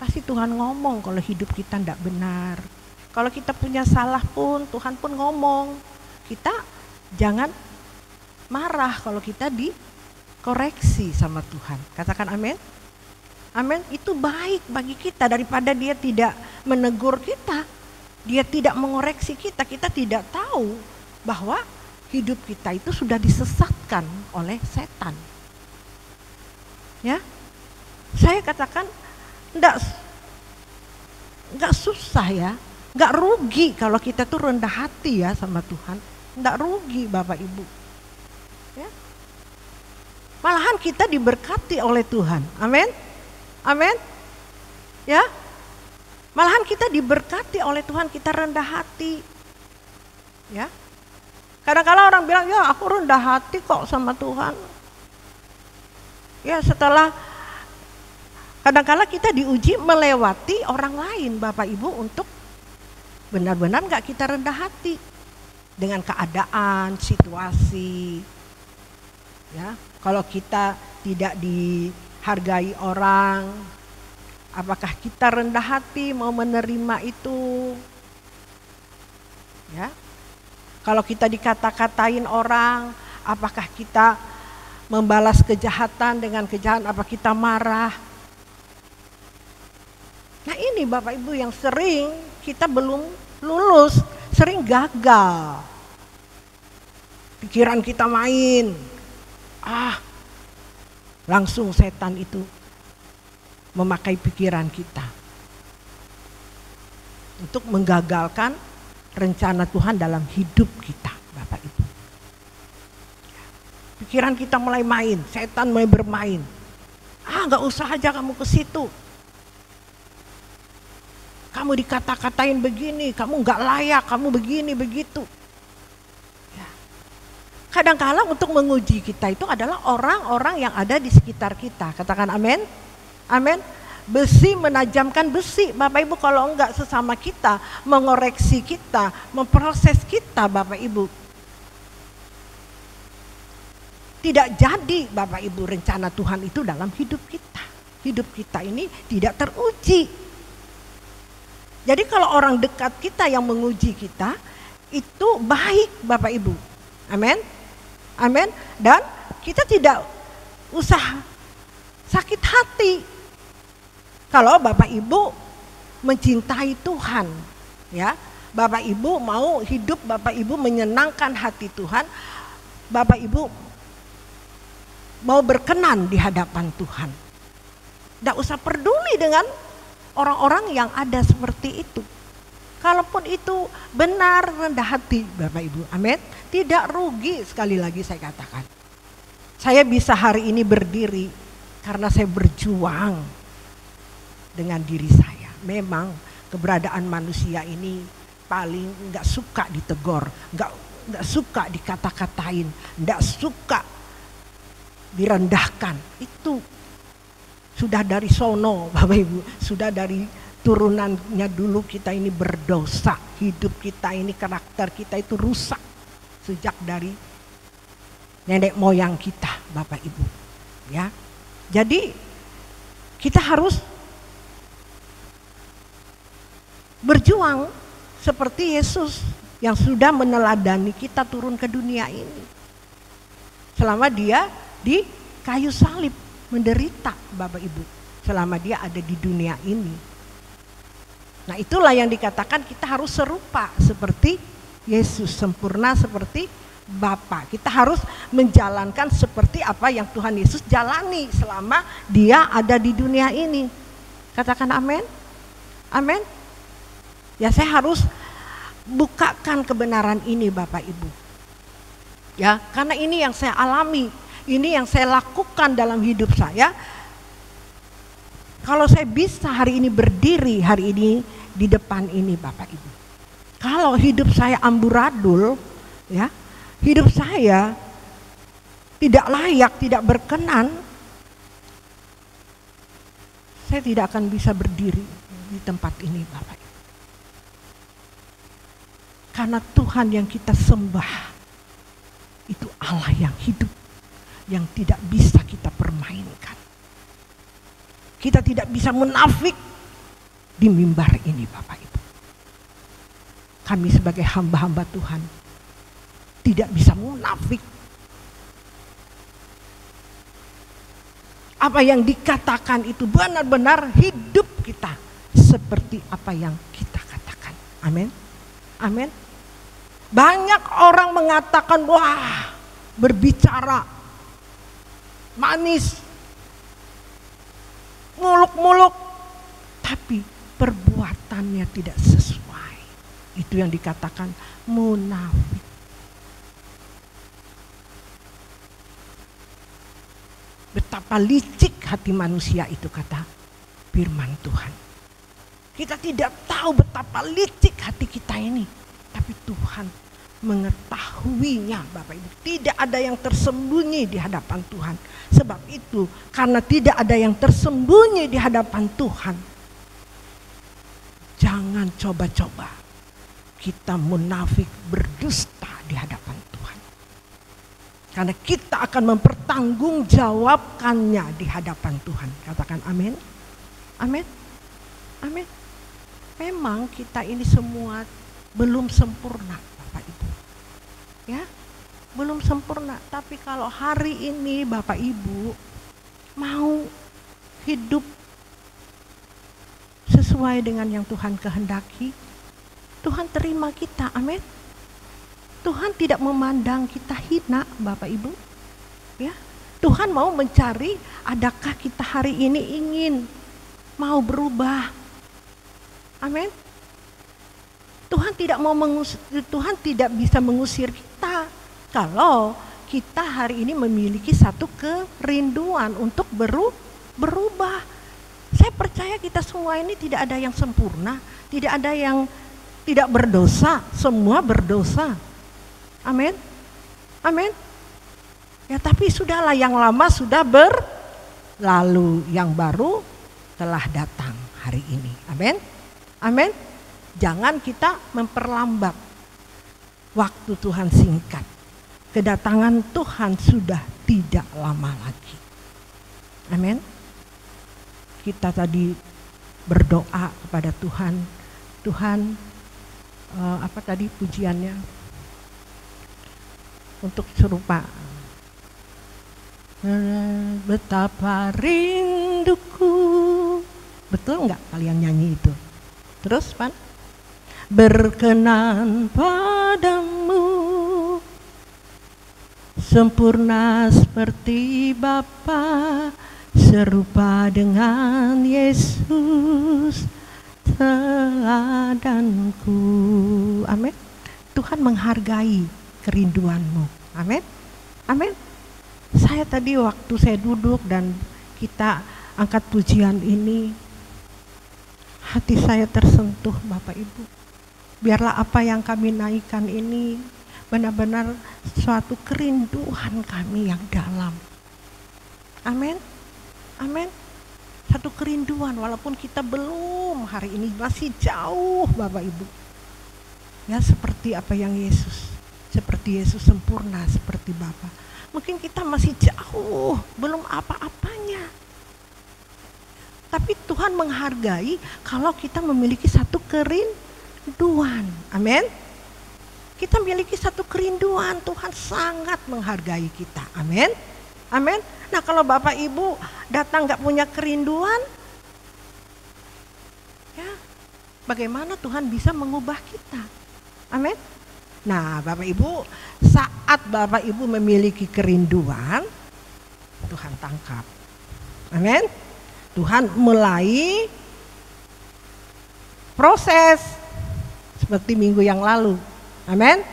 Pasti Tuhan ngomong kalau hidup kita tidak benar. Kalau kita punya salah pun, Tuhan pun ngomong. Kita jangan marah kalau kita dikoreksi sama Tuhan. Katakan amin. Amin, itu baik bagi kita daripada dia tidak menegur kita. Dia tidak mengoreksi kita, kita tidak tahu bahwa hidup kita itu sudah disesatkan oleh setan. Ya, saya katakan enggak susah ya, enggak rugi kalau kita tuh rendah hati ya sama Tuhan. Enggak rugi Bapak Ibu. Ya. Malahan kita diberkati oleh Tuhan. Amin. Amin. Ya. Malahan kita diberkati oleh Tuhan, kita rendah hati. Ya. Kadang-kadang orang bilang, "Ya, aku rendah hati kok sama Tuhan." Ya, setelah kadang-kadang kita diuji melewati orang lain, Bapak Ibu, untuk benar-benar enggak kita rendah hati dengan keadaan, situasi. Ya, kalau kita tidak dihargai orang, apakah kita rendah hati mau menerima itu? Ya. Kalau kita dikata-katain orang, apakah kita membalas kejahatan dengan kejahatan, apa kita marah? Nah ini Bapak Ibu yang sering kita belum lulus, sering gagal. Pikiran kita main, langsung setan itu memakai pikiran kita untuk menggagalkan rencana Tuhan dalam hidup kita, Bapak Ibu. Pikiran kita mulai main, setan mulai bermain. Gak usah aja kamu ke situ. Kamu dikata-katain begini, kamu gak layak, kamu begini, begitu. Ya. Kadang-kadang untuk menguji kita itu adalah orang-orang yang ada di sekitar kita. Katakan amin. Amin. Besi menajamkan besi. Bapak Ibu, kalau enggak sesama kita, mengoreksi kita, memproses kita, Bapak Ibu. Tidak jadi Bapak Ibu rencana Tuhan itu dalam hidup kita. Hidup kita ini tidak teruji. Jadi kalau orang dekat kita yang menguji kita, itu baik Bapak Ibu. Amin. Amin. Dan kita tidak usah sakit hati. Kalau Bapak Ibu mencintai Tuhan, ya. Bapak Ibu mau hidup, Bapak Ibu menyenangkan hati Tuhan, Bapak Ibu mau berkenan di hadapan Tuhan. Tidak usah peduli dengan orang-orang yang ada seperti itu. Kalaupun itu benar, rendah hati Bapak Ibu. Amin. Tidak rugi, sekali lagi saya katakan. Saya bisa hari ini berdiri karena saya berjuang dengan diri saya. Memang keberadaan manusia ini paling enggak suka ditegur, enggak suka dikata-katain, enggak suka direndahkan. Itu sudah dari sono Bapak Ibu, sudah dari turunannya dulu kita ini berdosa. Hidup kita ini, karakter kita itu rusak sejak dari nenek moyang kita Bapak Ibu. Ya. Jadi kita harus berjuang seperti Yesus yang sudah meneladani kita turun ke dunia ini. Selama dia di kayu salib menderita Bapak Ibu, selama dia ada di dunia ini. Nah itulah yang dikatakan kita harus serupa seperti Yesus, sempurna seperti Bapa. Kita harus menjalankan seperti apa yang Tuhan Yesus jalani selama dia ada di dunia ini. Katakan amin. Amin. Ya, saya harus bukakan kebenaran ini Bapak Ibu. Ya, karena ini yang saya alami, ini yang saya lakukan dalam hidup saya. Kalau saya bisa hari ini berdiri hari ini di depan ini Bapak Ibu. Kalau hidup saya amburadul, ya, hidup saya tidak layak, tidak berkenan, saya tidak akan bisa berdiri di tempat ini Bapak Ibu. Karena Tuhan yang kita sembah itu Allah yang hidup, yang tidak bisa kita permainkan. Kita tidak bisa munafik di mimbar ini Bapak Ibu. Kami sebagai hamba-hamba Tuhan tidak bisa munafik. Apa yang dikatakan itu benar-benar hidup kita seperti apa yang kita katakan. Amin. Amin. Banyak orang mengatakan, wah, berbicara manis, muluk-muluk, tapi perbuatannya tidak sesuai. Itu yang dikatakan munafik. Betapa licik hati manusia itu, kata firman Tuhan. Kita tidak tahu betapa licik hati kita ini, tapi Tuhan mengetahuinya Bapak Ibu. Tidak ada yang tersembunyi di hadapan Tuhan. Sebab itu, karena tidak ada yang tersembunyi di hadapan Tuhan, jangan coba-coba kita munafik berdusta di hadapan Tuhan. Karena kita akan mempertanggungjawabkannya di hadapan Tuhan. Katakan amin. Amin. Amin. Memang kita ini semua belum sempurna Bapak Ibu. Ya, belum sempurna. Tapi kalau hari ini Bapak Ibu mau hidup sesuai dengan yang Tuhan kehendaki, Tuhan terima kita. Amin. Tuhan tidak memandang kita hina Bapak Ibu. Ya, Tuhan mau mencari adakah kita hari ini ingin mau berubah. Amin. Tuhan tidak bisa mengusir kita kalau kita hari ini memiliki satu kerinduan untuk berubah. Saya percaya kita semua ini tidak ada yang sempurna, tidak ada yang tidak berdosa, semua berdosa. Amin. Amin. Ya, tapi sudahlah, yang lama sudah berlalu, yang baru telah datang hari ini. Amin. Amin. Jangan kita memperlambat. Waktu Tuhan singkat. Kedatangan Tuhan sudah tidak lama lagi. Amin. Kita tadi berdoa kepada Tuhan. Tuhan, apa tadi pujiannya? Untuk serupa. Betapa rinduku. Betul enggak kalian nyanyi itu? Terus Pan? Berkenan padamu, sempurna seperti Bapa, serupa dengan Yesus teladanku. Amin. Tuhan menghargai kerinduanmu. Amin. Amin. Saya tadi waktu saya duduk dan kita angkat pujian ini, hati saya tersentuh Bapak Ibu. Biarlah apa yang kami naikkan ini benar-benar suatu kerinduan kami yang dalam. Amin. Amin. Satu kerinduan walaupun kita belum hari ini, masih jauh Bapak Ibu. Ya, seperti apa yang Yesus. Seperti Yesus sempurna seperti Bapa. Mungkin kita masih jauh, belum apa-apanya. Tapi Tuhan menghargai kalau kita memiliki satu kerinduan. Amin. Kita memiliki satu kerinduan, Tuhan sangat menghargai kita. Amin. Amin. Nah, kalau Bapak Ibu datang gak punya kerinduan, ya, bagaimana Tuhan bisa mengubah kita? Amin. Nah, Bapak Ibu, saat Bapak Ibu memiliki kerinduan, Tuhan tangkap. Amin. Tuhan mulai proses seperti minggu yang lalu. Amin.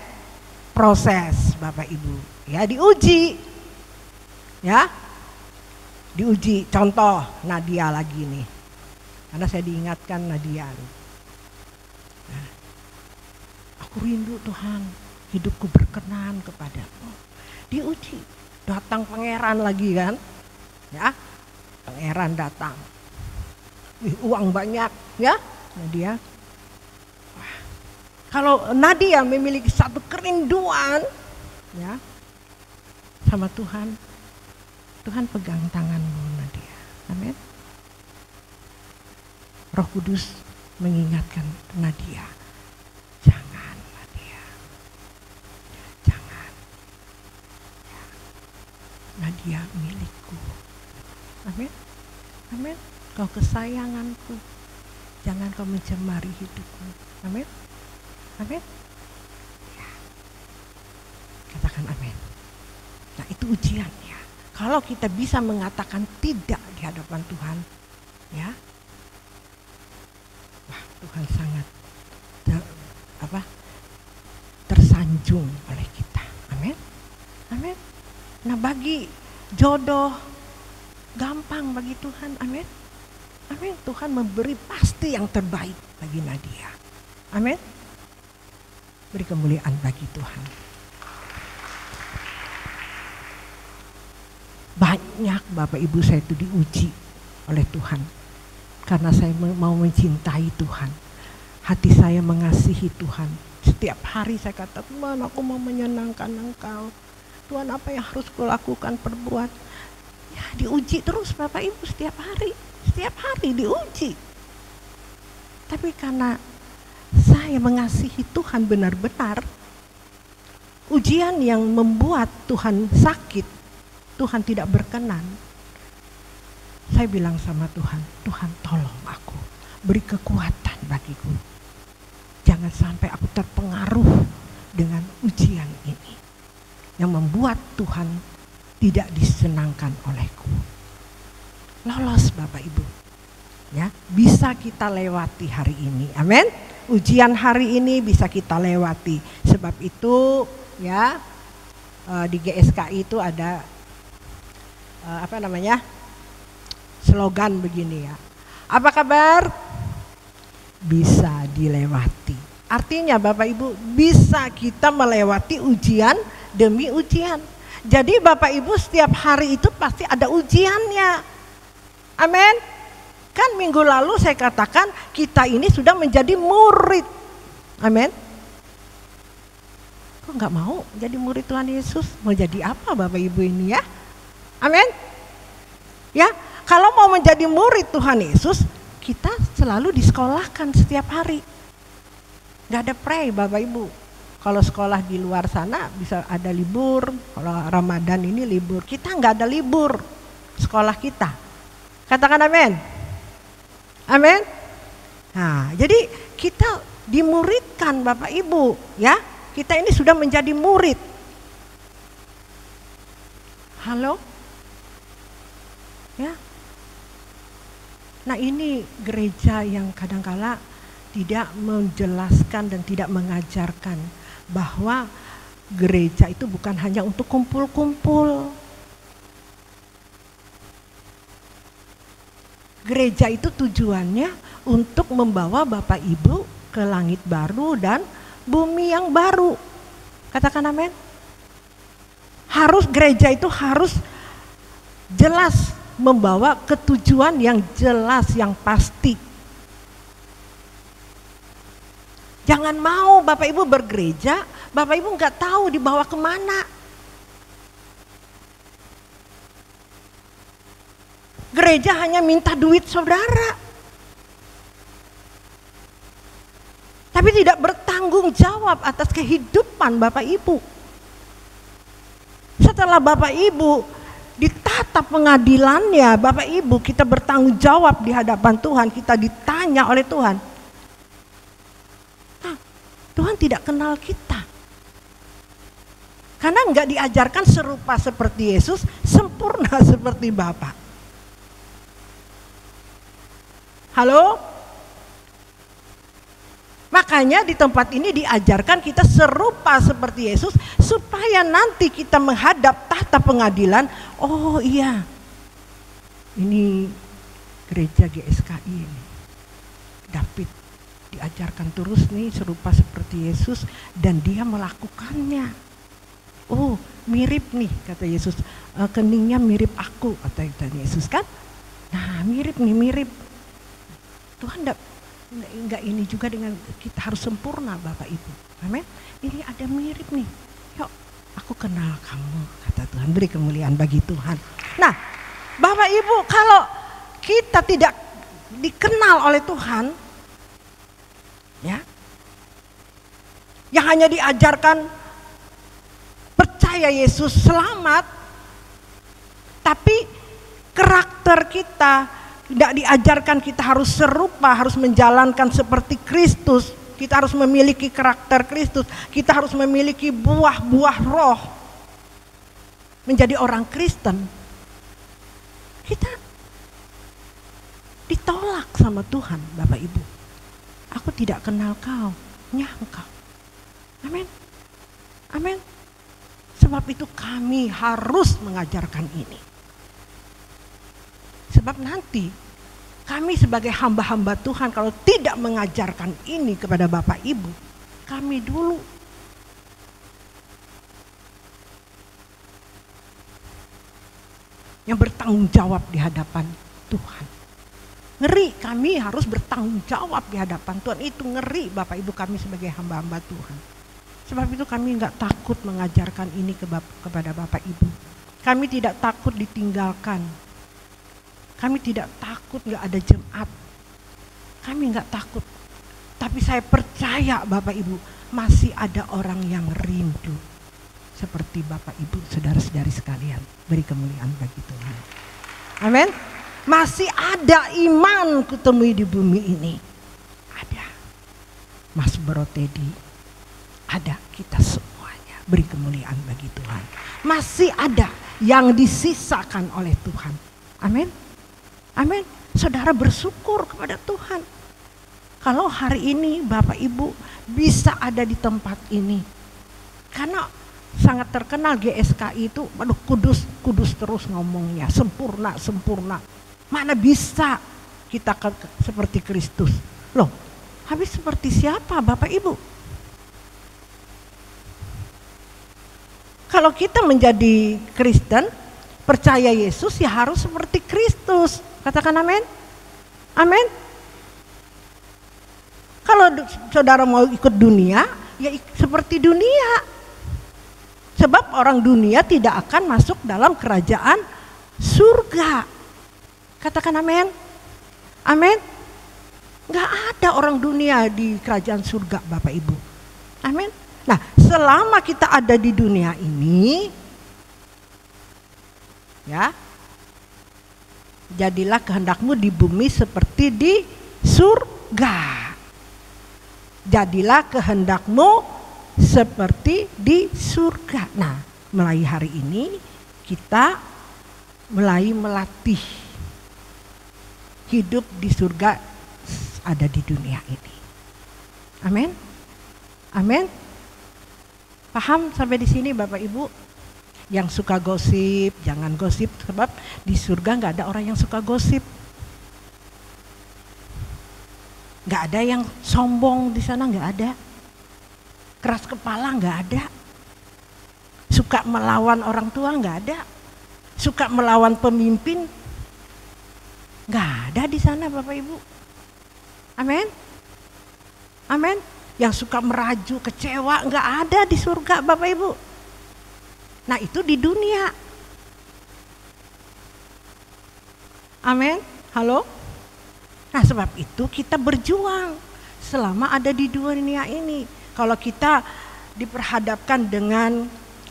Proses Bapak Ibu, ya, diuji. Ya. Diuji. Contoh Nadia lagi nih. Karena saya diingatkan Nadia. Nah, aku rindu Tuhan, hidupku berkenan kepadamu. Diuji. Datang pangeran lagi kan. Ya. Pangeran datang. Uang banyak, ya. Nadia. Wah. Kalau Nadia memiliki satu kerinduan, ya, sama Tuhan, Tuhan pegang tanganmu Nadia. Amin. Roh Kudus mengingatkan Nadia, jangan Nadia, jangan. Ya. Nadia milikku. Amin. Amin. Kau kesayanganku. Jangan kau mencemari hidupku. Amin. Amin. Ya. Katakan amin. Nah, itu ujiannya. Kalau kita bisa mengatakan tidak di hadapan Tuhan, ya, wah, Tuhan sangat tersanjung oleh kita. Amin. Amin. Nah, bagi jodoh gampang bagi Tuhan. Amin. Amin. Tuhan memberi pasti yang terbaik bagi Nadia. Amin. Beri kemuliaan bagi Tuhan. Banyak Bapak Ibu saya itu diuji oleh Tuhan. Karena saya mau mencintai Tuhan. Hati saya mengasihi Tuhan. Setiap hari saya kata, Tuhan, aku mau menyenangkan Engkau. Tuhan, apa yang harus kulakukan, perbuat. Ya, diuji terus Bapak Ibu setiap hari. Setiap hari diuji. Tapi karena saya mengasihi Tuhan benar-benar, ujian yang membuat Tuhan sakit, Tuhan tidak berkenan, saya bilang sama Tuhan, Tuhan tolong aku, beri kekuatan bagiku. Jangan sampai aku terpengaruh dengan ujian ini yang membuat Tuhan tidak disenangkan olehku. Lolos Bapak Ibu, ya, bisa kita lewati hari ini. Amin. Ujian hari ini bisa kita lewati. Sebab itu, ya, di GSKI itu ada slogan begini, ya. Apa kabar? Bisa dilewati. Artinya Bapak Ibu, bisa kita melewati ujian demi ujian. Jadi Bapak Ibu setiap hari itu pasti ada ujiannya. Amin. Kan minggu lalu saya katakan kita ini sudah menjadi murid. Amin. Kok gak mau jadi murid Tuhan Yesus? Mau jadi apa Bapak Ibu ini, ya? Amin. Ya, kalau mau menjadi murid Tuhan Yesus, kita selalu disekolahkan setiap hari. Gak ada pray Bapak Ibu. Kalau sekolah di luar sana bisa ada libur. Kalau Ramadan ini libur. Kita gak ada libur sekolah kita. Katakan amin. Amin. Nah, jadi kita dimuridkan Bapak Ibu, ya. Kita ini sudah menjadi murid. Halo? Ya. Nah, ini gereja yang kadangkala tidak menjelaskan dan tidak mengajarkan bahwa gereja itu bukan hanya untuk kumpul-kumpul. Gereja itu tujuannya untuk membawa Bapak Ibu ke langit baru dan bumi yang baru. Katakan amin. Gereja itu harus jelas membawa ketujuan yang jelas, yang pasti. Jangan mau Bapak Ibu bergereja, Bapak Ibu nggak tahu dibawa kemana. Gereja hanya minta duit saudara, tapi tidak bertanggung jawab atas kehidupan Bapak Ibu. Setelah Bapak Ibu ditatap pengadilannya, Bapak Ibu kita bertanggung jawab di hadapan Tuhan, kita ditanya oleh Tuhan. Nah, Tuhan tidak kenal kita. Karena enggak diajarkan serupa seperti Yesus, sempurna seperti Bapa. Halo? Makanya di tempat ini diajarkan kita serupa seperti Yesus supaya nanti kita menghadap tahta pengadilan. Oh iya, ini gereja GSKI ini. David diajarkan terus nih serupa seperti Yesus dan dia melakukannya. Oh mirip nih kata Yesus, keningnya mirip aku kata Yesus kan. Nah mirip nih, mirip. Tuhan enggak ini juga dengan kita harus sempurna Bapak Ibu. Amin. Ini ada mirip nih. Yuk aku kenal kamu kata Tuhan. Beri kemuliaan bagi Tuhan. Nah Bapak Ibu, kalau kita tidak dikenal oleh Tuhan, ya, yang hanya diajarkan percaya Yesus selamat, tapi karakter kita tidak diajarkan kita harus serupa, harus menjalankan seperti Kristus. Kita harus memiliki karakter Kristus, kita harus memiliki buah-buah roh. Menjadi orang Kristen, kita ditolak sama Tuhan, Bapak Ibu. Aku tidak kenal kau, nyah engkau. Amin. Amin. Sebab itu kami harus mengajarkan ini. Sebab nanti kami sebagai hamba-hamba Tuhan kalau tidak mengajarkan ini kepada Bapak Ibu, kami dulu yang bertanggung jawab di hadapan Tuhan. Ngeri, kami harus bertanggung jawab di hadapan Tuhan. Itu ngeri Bapak Ibu kami sebagai hamba-hamba Tuhan. Sebab itu kami enggak takut mengajarkan ini kepada Bapak Ibu. Kami tidak takut ditinggalkan. Kami tidak takut enggak ada jemaat. Kami enggak takut. Tapi saya percaya Bapak Ibu masih ada orang yang rindu. Seperti Bapak Ibu, saudara-saudari sekalian. Beri kemuliaan bagi Tuhan. Amin. Masih ada iman kutemui di bumi ini. Ada. Mas Bro Teddy. Ada kita semuanya. Beri kemuliaan bagi Tuhan. Masih ada yang disisakan oleh Tuhan. Amin. Amin. Saudara bersyukur kepada Tuhan. Kalau hari ini Bapak Ibu bisa ada di tempat ini. Karena sangat terkenal GSKI itu, aduh kudus terus ngomongnya. Sempurna. Mana bisa kita seperti Kristus. Loh, habis seperti siapa Bapak Ibu? Kalau kita menjadi Kristen, percaya Yesus ya harus seperti Kristus. Katakan amin. Amin. Kalau saudara mau ikut dunia, ya seperti dunia. Sebab orang dunia tidak akan masuk dalam kerajaan surga. Katakan amin. Amin. Gak ada orang dunia di kerajaan surga Bapak Ibu. Amin. Nah, selama kita ada di dunia ini, ya, jadilah kehendakmu di bumi seperti di surga. Jadilah kehendakmu seperti di surga. Nah, mulai hari ini kita mulai melatih hidup di surga ada di dunia ini. Amin. Amin. Paham sampai di sini Bapak Ibu? Yang suka gosip, jangan gosip, sebab di surga nggak ada orang yang suka gosip. Nggak ada yang sombong di sana, nggak ada. Keras kepala nggak ada. Suka melawan orang tua nggak ada. Suka melawan pemimpin nggak ada di sana Bapak Ibu. Amin. Amin. Yang suka merajuk, kecewa nggak ada di surga Bapak Ibu. Nah itu di dunia. Amin. Halo. Nah sebab itu kita berjuang selama ada di dunia ini. Kalau kita diperhadapkan dengan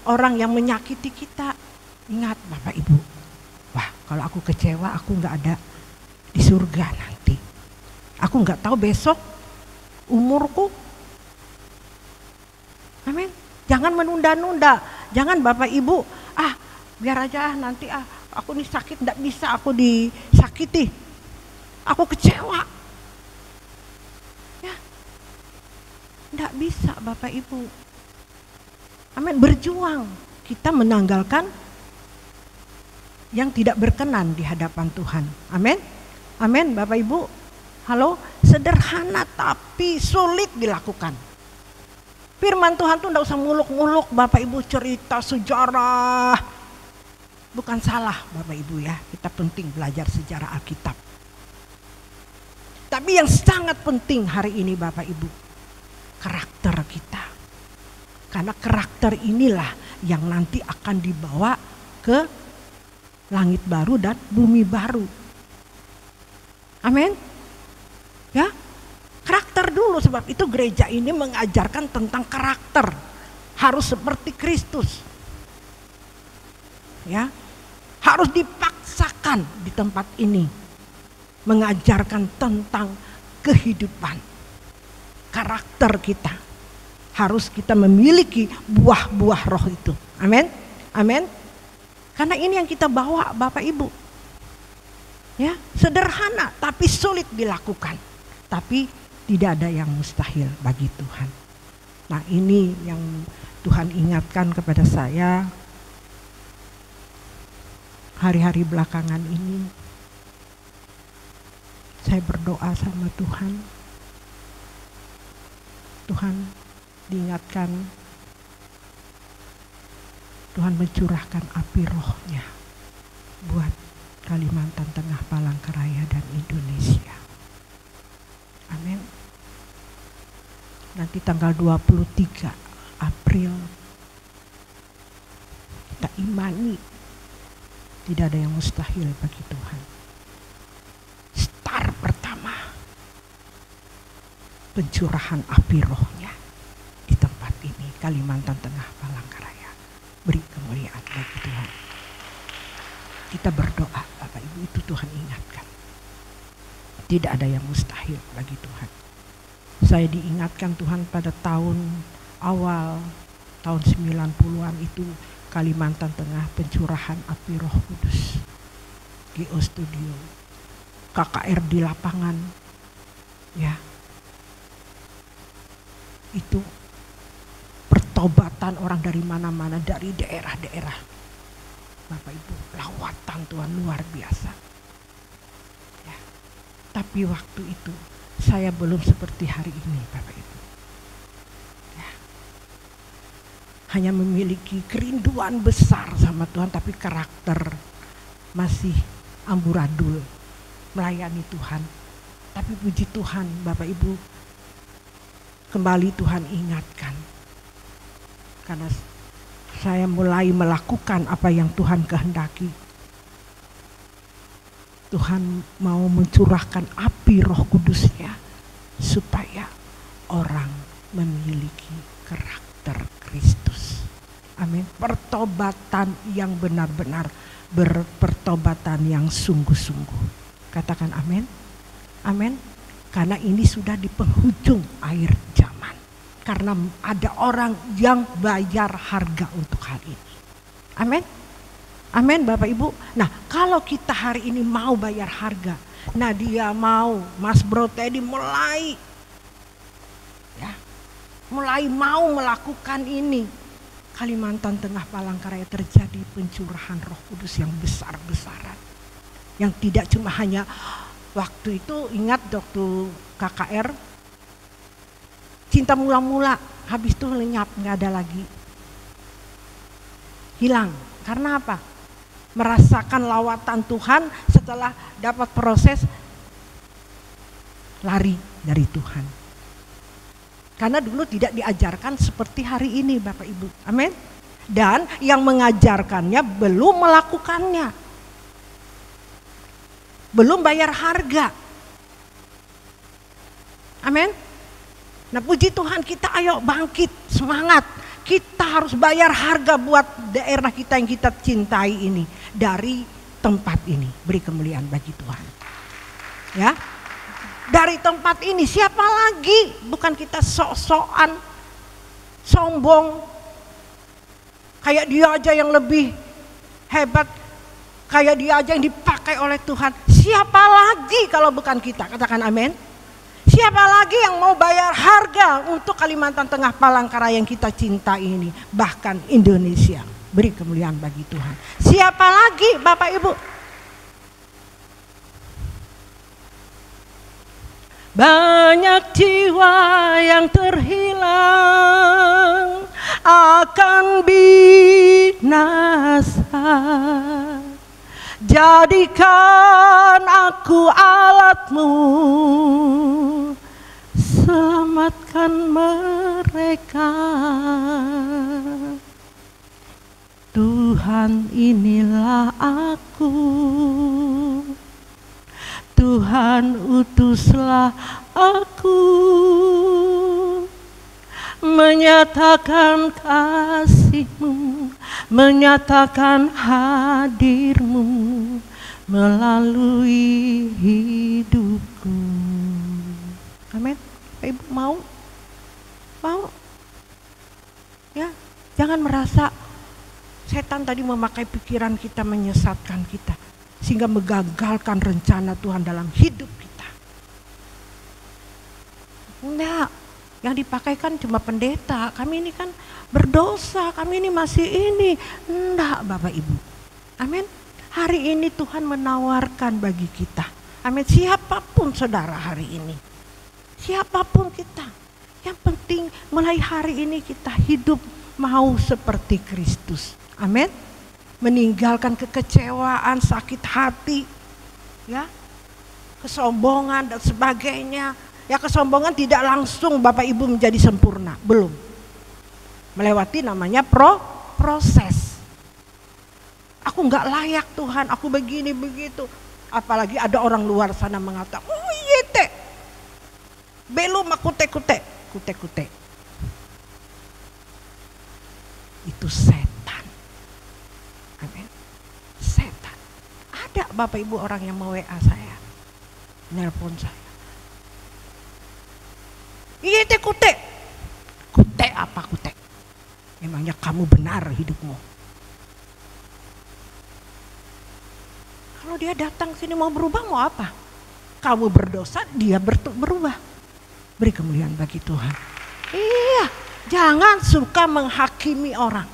orang yang menyakiti kita, ingat Bapak Ibu, wah kalau aku kecewa aku nggak ada di surga nanti. Aku nggak tahu besok umurku. Amin. Jangan menunda-nunda. Jangan Bapak Ibu, biar aja nanti aku nih sakit, enggak bisa aku disakiti. Aku kecewa. Ya. Enggak bisa Bapak Ibu. Amin, berjuang. Kita menanggalkan yang tidak berkenan di hadapan Tuhan. Amin. Amin Bapak Ibu. Halo, sederhana tapi sulit dilakukan. Firman Tuhan tuh enggak usah muluk-muluk Bapak Ibu, cerita sejarah. Bukan salah Bapak Ibu ya, kita penting belajar sejarah Alkitab. Tapi yang sangat penting hari ini Bapak Ibu, karakter kita. Karena karakter inilah yang nanti akan dibawa ke langit baru dan bumi baru. Amin. Ya, karakter dulu, sebab itu gereja ini mengajarkan tentang karakter. Harus seperti Kristus. Ya, harus dipaksakan di tempat ini. Mengajarkan tentang kehidupan. Karakter kita. Harus kita memiliki buah-buah roh itu. Amin. Amin. Karena ini yang kita bawa Bapak Ibu. Ya, sederhana tapi sulit dilakukan. Tapi tidak ada yang mustahil bagi Tuhan. Nah, ini yang Tuhan ingatkan kepada saya hari-hari belakangan ini. Saya berdoa sama Tuhan. Tuhan diingatkan, Tuhan mencurahkan api rohnya buat Kalimantan Tengah, Palangkaraya dan Indonesia. Amin. Nanti tanggal 23 April kita imani tidak ada yang mustahil bagi Tuhan. Star pertama, pencurahan api rohnya di tempat ini, Kalimantan Tengah, Palangkaraya. Beri kemuliaan bagi Tuhan. Kita berdoa Bapak Ibu, itu Tuhan ingatkan. Tidak ada yang mustahil bagi Tuhan. Saya diingatkan Tuhan pada tahun awal, tahun 90-an itu Kalimantan Tengah pencurahan api Roh Kudus. GO Studio, KKR di lapangan. Ya. Itu pertobatan orang dari mana-mana, dari daerah-daerah. Bapak Ibu, lawatan Tuhan luar biasa. Tapi waktu itu saya belum seperti hari ini Bapak Ibu. Ya. Hanya memiliki kerinduan besar sama Tuhan, tapi karakter masih amburadul melayani Tuhan. Tapi puji Tuhan Bapak Ibu, kembali Tuhan ingatkan. Karena saya mulai melakukan apa yang Tuhan kehendaki. Tuhan mau mencurahkan api Roh Kudusnya supaya orang memiliki karakter Kristus. Amin. Pertobatan yang benar-benar, berpertobatan yang sungguh-sungguh. Katakan amin. Amin. Karena ini sudah di penghujung akhir zaman. Karena ada orang yang bayar harga untuk hal ini. Amin. Amin Bapak Ibu. Nah, kalau kita hari ini mau bayar harga, Nadia mau, Mas Bro Teddy mulai mau melakukan ini. Kalimantan Tengah, Palangkaraya terjadi pencurahan Roh Kudus yang besar-besaran. Yang tidak cuma hanya waktu itu, ingat waktu KKR, cinta mula-mula, habis itu lenyap, nggak ada lagi. Hilang. Karena apa? Merasakan lawatan Tuhan, setelah dapat proses lari dari Tuhan. Karena dulu tidak diajarkan seperti hari ini Bapak Ibu. Amin. Dan yang mengajarkannya belum melakukannya. Belum bayar harga. Amin. Nah puji Tuhan, kita ayo bangkit, semangat. Kita harus bayar harga buat daerah kita yang kita cintai ini. Dari tempat ini. Beri kemuliaan bagi Tuhan. Ya. Dari tempat ini, siapa lagi? Bukan kita sok-sokan, sombong. Kayak dia aja yang lebih hebat, kayak dia aja yang dipakai oleh Tuhan. Siapa lagi kalau bukan kita? Katakan amin. Siapa lagi yang mau bayar harga untuk Kalimantan Tengah, Palangkaraya yang kita cinta ini, bahkan Indonesia? Beri kemuliaan bagi Tuhan. Siapa lagi, Bapak Ibu? Banyak jiwa yang terhilang akan binasa. Jadikan aku alatmu, selamatkan mereka. Tuhan, inilah aku. Tuhan, utuslah aku, menyatakan kasih-Mu, menyatakan hadir-Mu melalui hidupku. Amin. Ibu mau? Mau? Ya, jangan merasa setan tadi memakai pikiran kita, menyesatkan kita, sehingga menggagalkan rencana Tuhan dalam hidup kita. Enggak, yang dipakai kan cuma pendeta. Kami ini kan berdosa, kami ini masih ini. Enggak, Bapak Ibu. Amin. Hari ini Tuhan menawarkan bagi kita. Amin. Siapapun saudara hari ini, siapapun kita, yang penting mulai hari ini kita hidup mau seperti Kristus. Amin. Meninggalkan kekecewaan, sakit hati, ya, kesombongan dan sebagainya. Ya, kesombongan tidak langsung Bapak Ibu menjadi sempurna, belum. Melewati namanya proses. Aku nggak layak Tuhan, aku begini begitu. Apalagi ada orang luar sana mengatakan, oh iya teh, belum aku kute. Itu setan. Amin. Setan. Ada Bapak Ibu orang yang mau WA saya, nelpon saya. Iya teh kute. Kute apa kute? Memangnya kamu benar hidupmu? Kalau dia datang sini mau berubah, mau apa? Kamu berdosa, dia berubah. Beri kemuliaan bagi Tuhan. Iya, jangan suka menghakimi orang.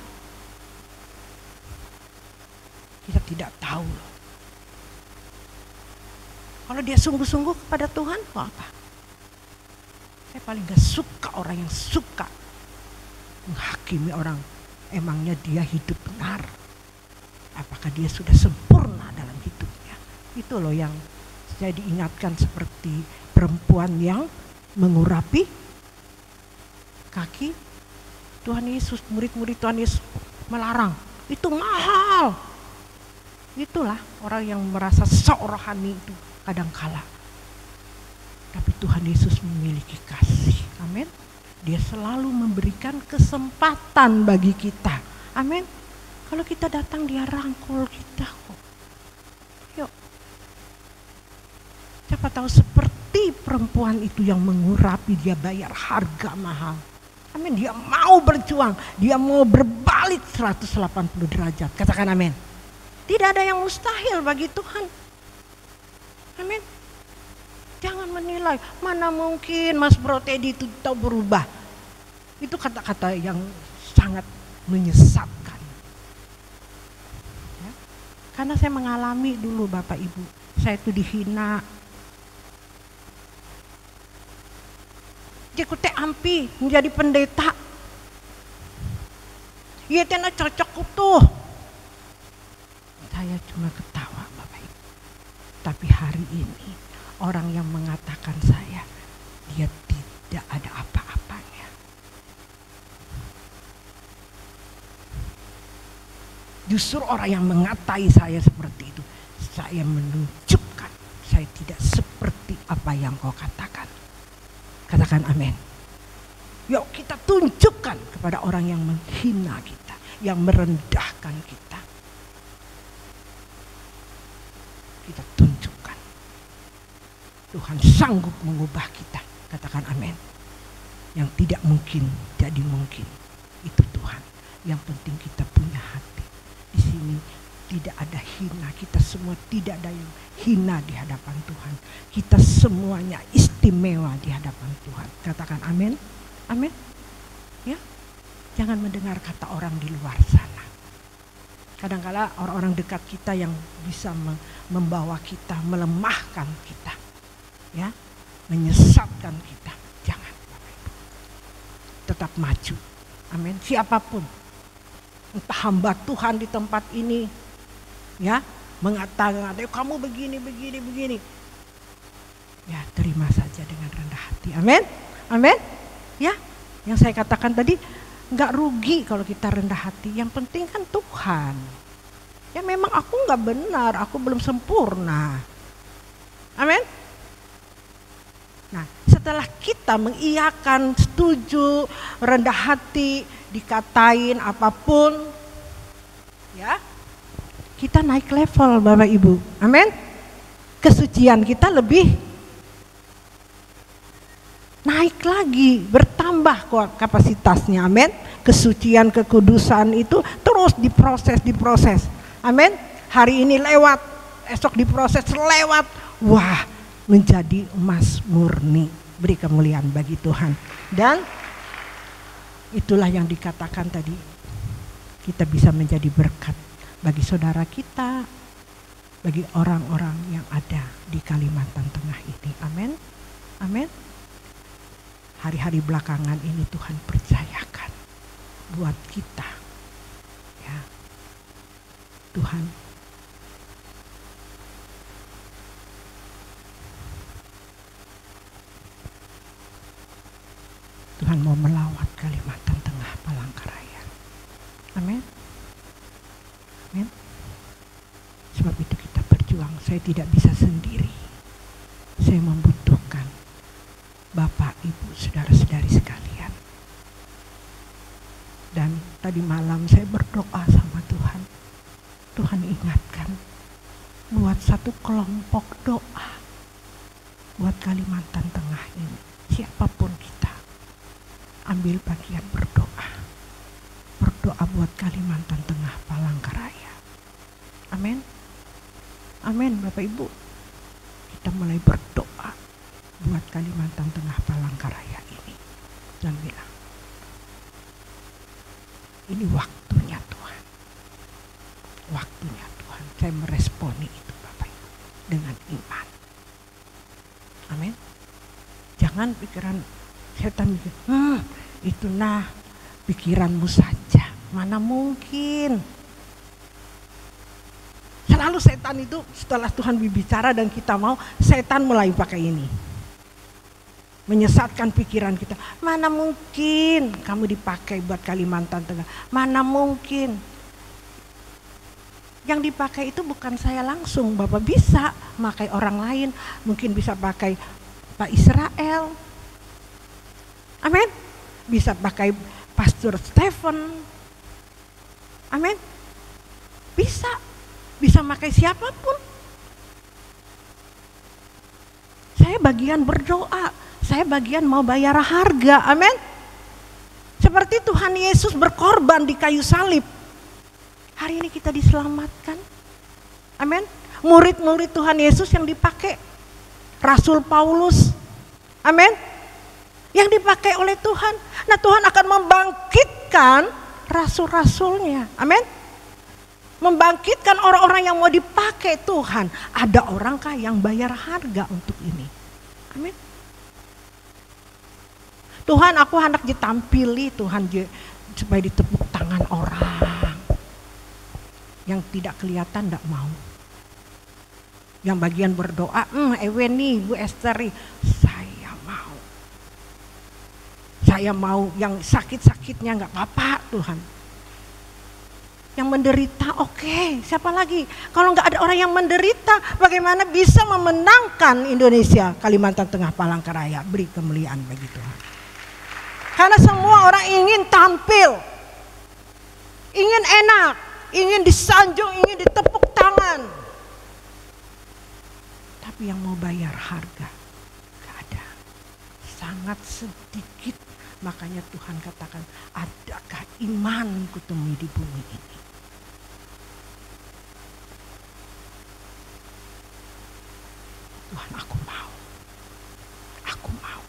Kita tidak tahu loh. Kalau dia sungguh-sungguh kepada Tuhan, mau apa? Saya paling gak suka orang yang suka menghakimi orang. Emangnya dia hidup benar? Apakah dia sudah sempurna dalam hidupnya? Itu loh yang saya diingatkan seperti perempuan yang mengurapi kaki Tuhan Yesus. Murid-murid Tuhan Yesus melarang. Itu mahal. Itulah orang yang merasa sok rohani itu kadangkala. Tapi Tuhan Yesus memiliki kasih. Amin. Dia selalu memberikan kesempatan bagi kita. Amin. Kalau kita datang, dia rangkul kita kok. Yuk. Siapa tahu seperti perempuan itu yang mengurapi, dia bayar harga mahal. Amin. Dia mau berjuang, dia mau berbalik 180 derajat. Katakan amin. Tidak ada yang mustahil bagi Tuhan. Amin. Jangan menilai, mana mungkin Mas Bro Teddy itu tahu berubah. Itu kata-kata yang sangat menyesatkan. Ya. Karena saya mengalami dulu Bapak Ibu, saya itu dihina. Dia kute ampi menjadi pendeta. Iya tena cocok tuh. Saya cuma ketawa Bapak Ibu. Tapi hari ini orang yang mengatakan saya, dia tidak ada apa-apanya. Justru orang yang mengatai saya seperti itu, saya menunjukkan saya tidak seperti apa yang kau katakan. Katakan amin. Yuk kita tunjukkan kepada orang yang menghina kita, yang merendahkan kita. Kita tunjukkan Tuhan sanggup mengubah kita. Katakan amin. Yang tidak mungkin jadi mungkin, itu Tuhan. Yang penting kita punya hati. Di sini tidak ada hina, kita semua tidak ada yang hina di hadapan Tuhan. Kita semuanya istimewa di hadapan Tuhan. Katakan amin. Amin. Ya. Jangan mendengar kata orang di luar sana. Kadang-kala orang-orang dekat kita yang bisa membawa kita, melemahkan kita. Ya, menyesatkan kita. Jangan. Tetap maju. Amin. Siapapun. Entah hamba Tuhan di tempat ini. Ya, mengatakan kamu begini. Ya, terima saja dengan rendah hati. Amin. Amin. Ya, yang saya katakan tadi, nggak rugi kalau kita rendah hati. Yang penting kan Tuhan. Ya memang aku nggak benar, aku belum sempurna. Amin. Nah, setelah kita mengiyakan, setuju, rendah hati, dikatain apapun, ya, kita naik level Bapak Ibu. Amin. Kesucian kita lebih naik lagi, bertambah kapasitasnya. Amin. Kesucian, kekudusan itu terus diproses. Amin. Hari ini lewat, esok diproses lewat. Wah, menjadi emas murni. Beri kemuliaan bagi Tuhan. Dan itulah yang dikatakan tadi. Kita bisa menjadi berkat bagi saudara kita, bagi orang-orang yang ada di Kalimantan Tengah ini. Amin. Amin. Hari-hari belakangan ini Tuhan percayakan buat kita. Ya. Tuhan mau melawat Kalimantan Tengah, Palangkaraya. Amin. Amin. Sebab itu kita berjuang. Saya tidak bisa sendiri. Saya membutuhkan Bapak, Ibu, saudara-saudari sekalian. Dan tadi malam saya berdoa sama Tuhan. Tuhan ingatkan, buat satu kelompok doa buat Kalimantan Tengah ini. Siapapun kita, ambil bagian berdoa. Berdoa buat Kalimantan Tengah, Palangkaraya. Amin. Amin Bapak Ibu. Kita mulai berdoa buat Kalimantan Tengah, Palangkaraya ini. Dan bilang, ini waktunya Tuhan. Waktunya Tuhan. Saya meresponi itu Bapak Ibu dengan iman. Amin. Jangan pikiran setan mikir, itu pikiranmu saja. Mana mungkin. Selalu setan itu setelah Tuhan berbicara dan kita mau, setan mulai pakai ini. Menyesatkan pikiran kita. Mana mungkin kamu dipakai buat Kalimantan Tengah. Mana mungkin. Yang dipakai itu bukan saya langsung. Bapak bisa pakai orang lain. Mungkin bisa pakai Pak Israel. Amin. Bisa pakai Pastor Stephen. Amin. Bisa. Bisa pakai siapapun. Saya bagian berdoa. Saya bagian mau bayar harga, amin. Seperti Tuhan Yesus berkorban di kayu salib. Hari ini kita diselamatkan, amin. Murid-murid Tuhan Yesus yang dipakai, Rasul Paulus, amin. Yang dipakai oleh Tuhan. Nah Tuhan akan membangkitkan rasul-rasulnya, amin. Membangkitkan orang-orang yang mau dipakai Tuhan. Ada orangkah yang bayar harga untuk ini, amin. Tuhan, aku hendak ditampili Tuhan supaya ditepuk tangan orang. Yang tidak kelihatan tidak mau. Yang bagian berdoa, Ewen nih, Bu Esther, saya mau. Saya mau yang sakit-sakitnya nggak apa-apa Tuhan. Yang menderita, oke, siapa lagi? Kalau nggak ada orang yang menderita, bagaimana bisa memenangkan Indonesia, Kalimantan Tengah, Palangkaraya? Beri kemuliaan bagi Tuhan. Karena semua orang ingin tampil, ingin enak, ingin disanjung, ingin ditepuk tangan. Tapi yang mau bayar harga gak ada. Sangat sedikit Makanya Tuhan katakan, adakah iman kutemui di bumi ini? Tuhan, aku mau. Aku mau.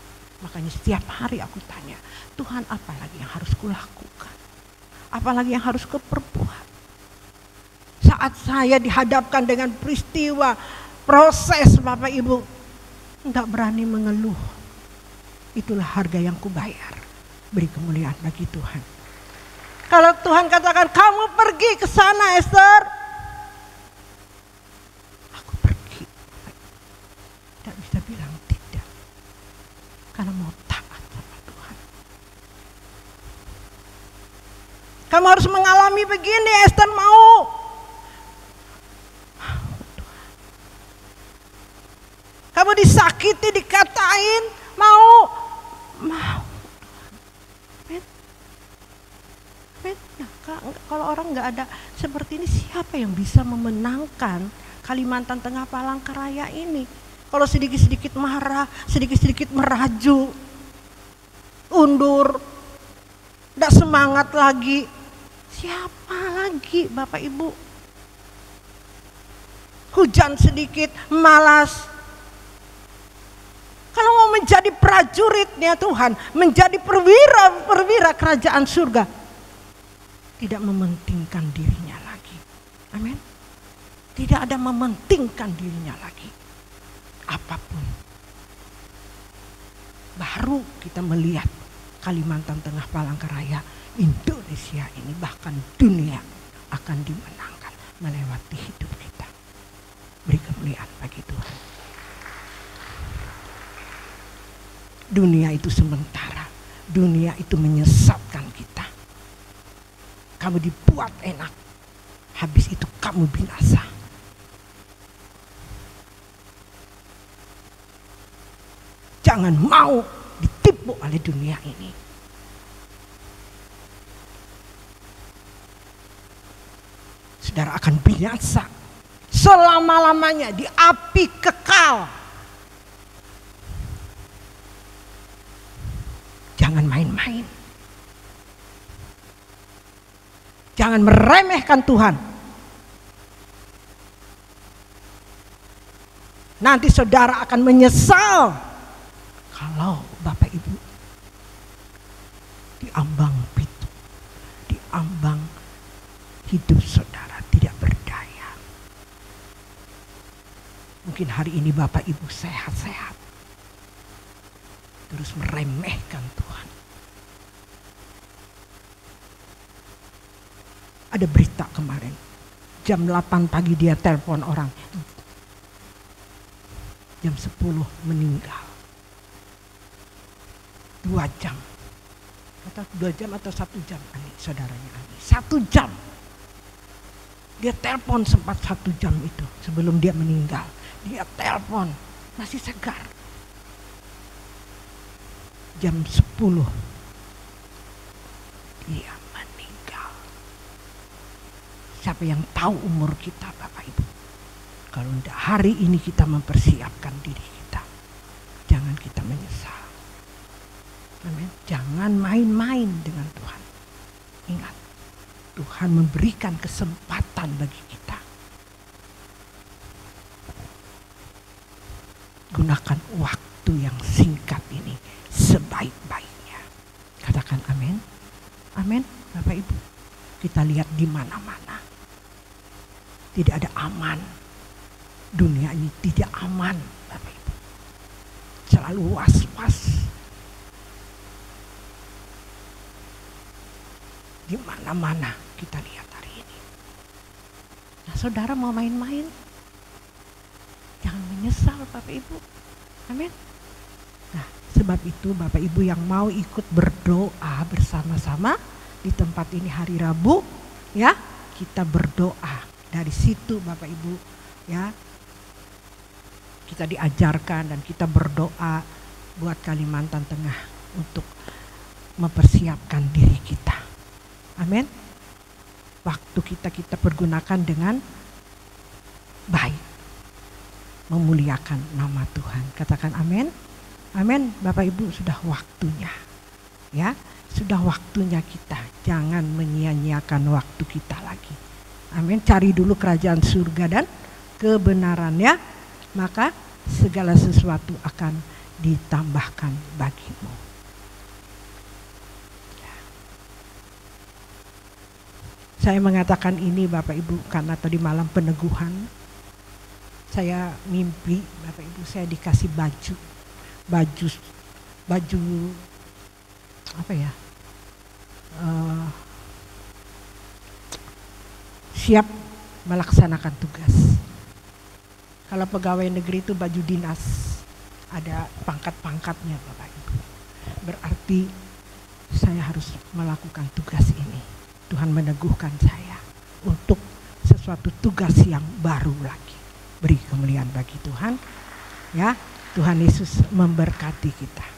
Makanya setiap hari aku tanya, Tuhan, apa lagi yang harus kulakukan? Apalagi yang harus kuperbuat? Saat saya dihadapkan dengan peristiwa, proses Bapak Ibu, enggak berani mengeluh. Itulah harga yang kubayar. Beri kemuliaan bagi Tuhan. Kalau Tuhan katakan, kamu pergi ke sana Esther, aku pergi. Tidak bisa bilang tidak. Karena mau taat sama Tuhan. Kamu harus mengalami begini Esther, mau. Kamu disakiti, dikatain, mau. Kalau orang nggak ada seperti ini, siapa yang bisa memenangkan Kalimantan Tengah Palangkaraya ini? Kalau sedikit-sedikit marah, sedikit-sedikit meraju, undur, nggak semangat lagi, siapa lagi Bapak Ibu? Hujan sedikit, malas. Kalau mau menjadi prajuritnya Tuhan, menjadi perwira kerajaan surga, tidak mementingkan dirinya lagi. Amin. Tidak ada mementingkan dirinya lagi. Apapun. Baru kita melihat Kalimantan Tengah Palangkaraya, Indonesia ini, bahkan dunia akan dimenangkan melewati hidup kita. Beri kemuliaan bagi Tuhan. Dunia itu sementara. Dunia itu menyesatkan kita. Kamu dibuat enak, habis itu kamu binasa. Jangan mau ditipu oleh dunia ini. Saudara akan binasa selama-lamanya di api kekal. Jangan main-main. Jangan meremehkan Tuhan. Nanti saudara akan menyesal kalau Bapak Ibu diambang pintu, diambang hidup saudara tidak berdaya. Mungkin hari ini Bapak Ibu sehat-sehat, terus meremehkan Tuhan. Ada berita kemarin, jam 8 pagi dia telepon orang, jam 10 meninggal. 2 jam. Atau 2 jam atau 1 jam, Ani, saudaranya Ani. 1 jam. Dia telepon sempat 1 jam itu sebelum dia meninggal. Dia telepon, masih segar. Jam 10 dia meninggal. Siapa yang tahu umur kita Bapak Ibu? Kalau tidak hari ini kita mempersiapkan diri kita, jangan kita menyesal. Amin. Jangan main-main dengan Tuhan. Ingat, Tuhan memberikan kesempatan bagi kita. Gunakan waktu yang singkat ini sebaik-baiknya. Katakan amin. Amin, Bapak Ibu. Kita lihat di mana-mana. Tidak ada aman. Dunia ini tidak aman, Bapak Ibu. Selalu was-was. Di mana-mana kita lihat hari ini. Nah, saudara mau main-main? Jangan menyesal Bapak Ibu. Amin. Nah, sebab itu Bapak Ibu yang mau ikut berdoa bersama-sama di tempat ini hari Rabu, ya, kita berdoa. Dari situ Bapak Ibu, ya, kita diajarkan dan kita berdoa buat Kalimantan Tengah untuk mempersiapkan diri kita. Amin. Waktu kita pergunakan dengan baik, memuliakan nama Tuhan. Katakan amin. Amin. Bapak Ibu, sudah waktunya Ya, sudah waktunya kita, jangan menyia-nyiakan waktu kita lagi. Amin. Cari dulu kerajaan surga dan kebenarannya, maka segala sesuatu akan ditambahkan bagimu. Saya mengatakan ini Bapak Ibu karena tadi malam peneguhan. Saya mimpi Bapak Ibu, saya dikasih baju apa ya? Siap melaksanakan tugas. Kalau pegawai negeri itu baju dinas, ada pangkat-pangkatnya Bapak Ibu. Berarti saya harus melakukan tugas ini. Tuhan meneguhkan saya untuk sesuatu tugas yang baru lagi. Beri kemuliaan bagi Tuhan. Ya, Tuhan Yesus memberkati kita.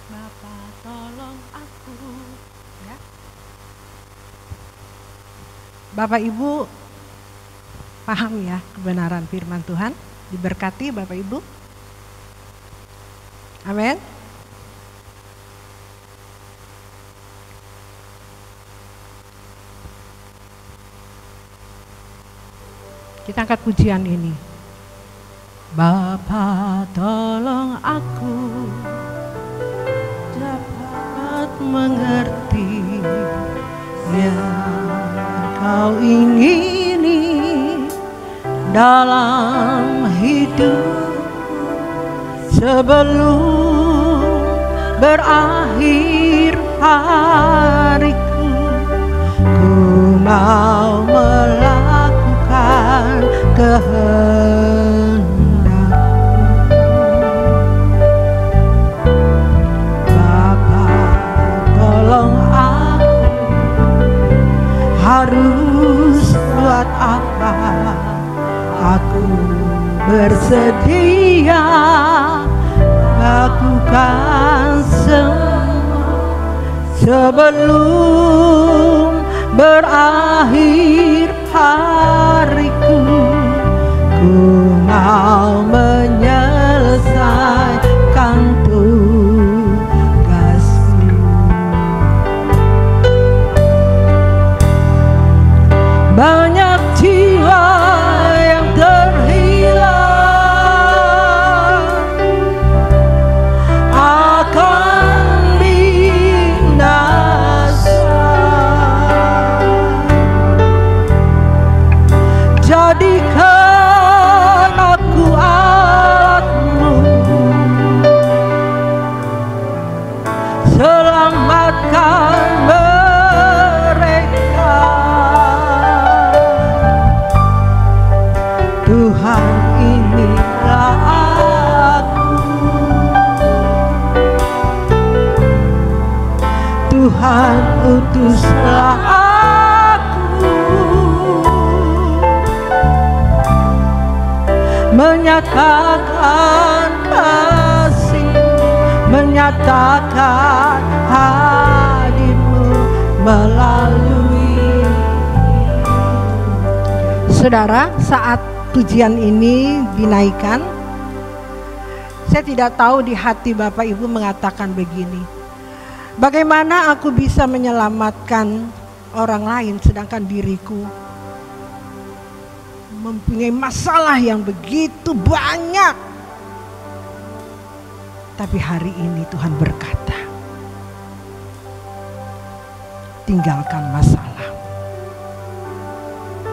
Bapa tolong aku, ya. Bapak Ibu paham ya kebenaran firman Tuhan, diberkati Bapak Ibu. Amin. Kita angkat pujian ini. Bapa tolong aku dapat mengerti yang Kau ingini dalam hidup sebelum berakhir hariku. Ku mau melakukan kehendak-Mu. Bapa tolong aku, harus buat apa? Aku bersedia lakukan semua sebelum berakhir hariku. Ku mau menyelesaikan tugas-Mu. Banyak jiwa yang terhilang akan binasa. Jadikan aku alat-Mu, selamatkan mereka. Tuhan, inilah aku. Tuhan, utuslah aku, menyatakan kasih-Mu, menyatakan hadir-Mu melalui. Saudara, saat pujian ini dinaikkan, saya tidak tahu di hati Bapak Ibu mengatakan begini, bagaimana aku bisa menyelamatkan orang lain sedangkan diriku mempunyai masalah yang begitu banyak. Tapi hari ini Tuhan berkata, tinggalkan masalah.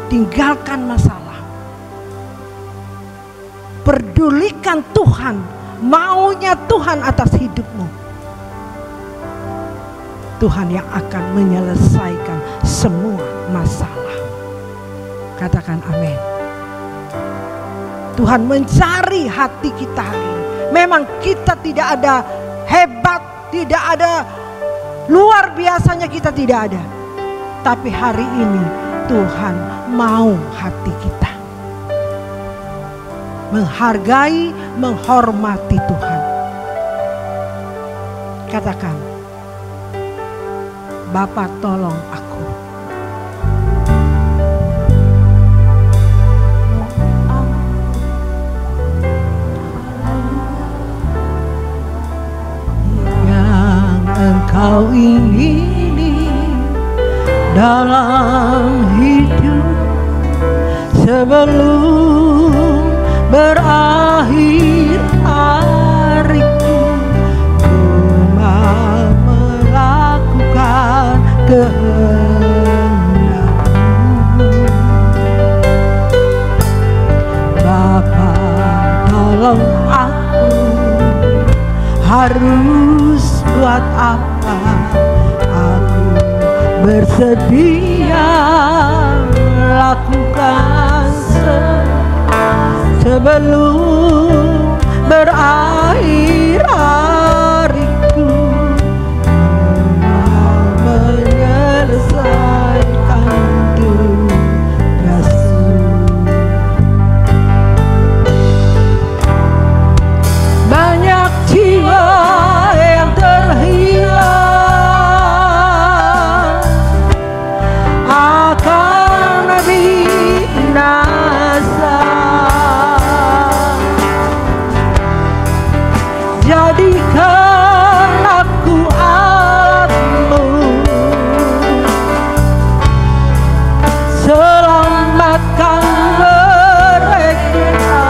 Tinggalkan masalah. Pedulikan Tuhan, maunya Tuhan atas hidupmu. Tuhan yang akan menyelesaikan semua masalah. Katakan amin. Tuhan mencari hati kita hari ini. Memang kita tidak ada hebat, tidak ada luar biasanya, kita tidak ada. Tapi hari ini Tuhan mau hati kita. Menghargai, menghormati Tuhan. Katakan, Bapa tolong aku. Yang Engkau ingini dalam hidup sebelum berakhir hariku, ku mau melakukan kehendakmu. Bapa tolong aku, harus buat apa? Aku bersedia melakukan sebelum berakhir hariku, menyelesaikan tugasku. Banyak jiwa yang terhilang akan binasa. Jadikan aku alatmu, selamatkan mereka.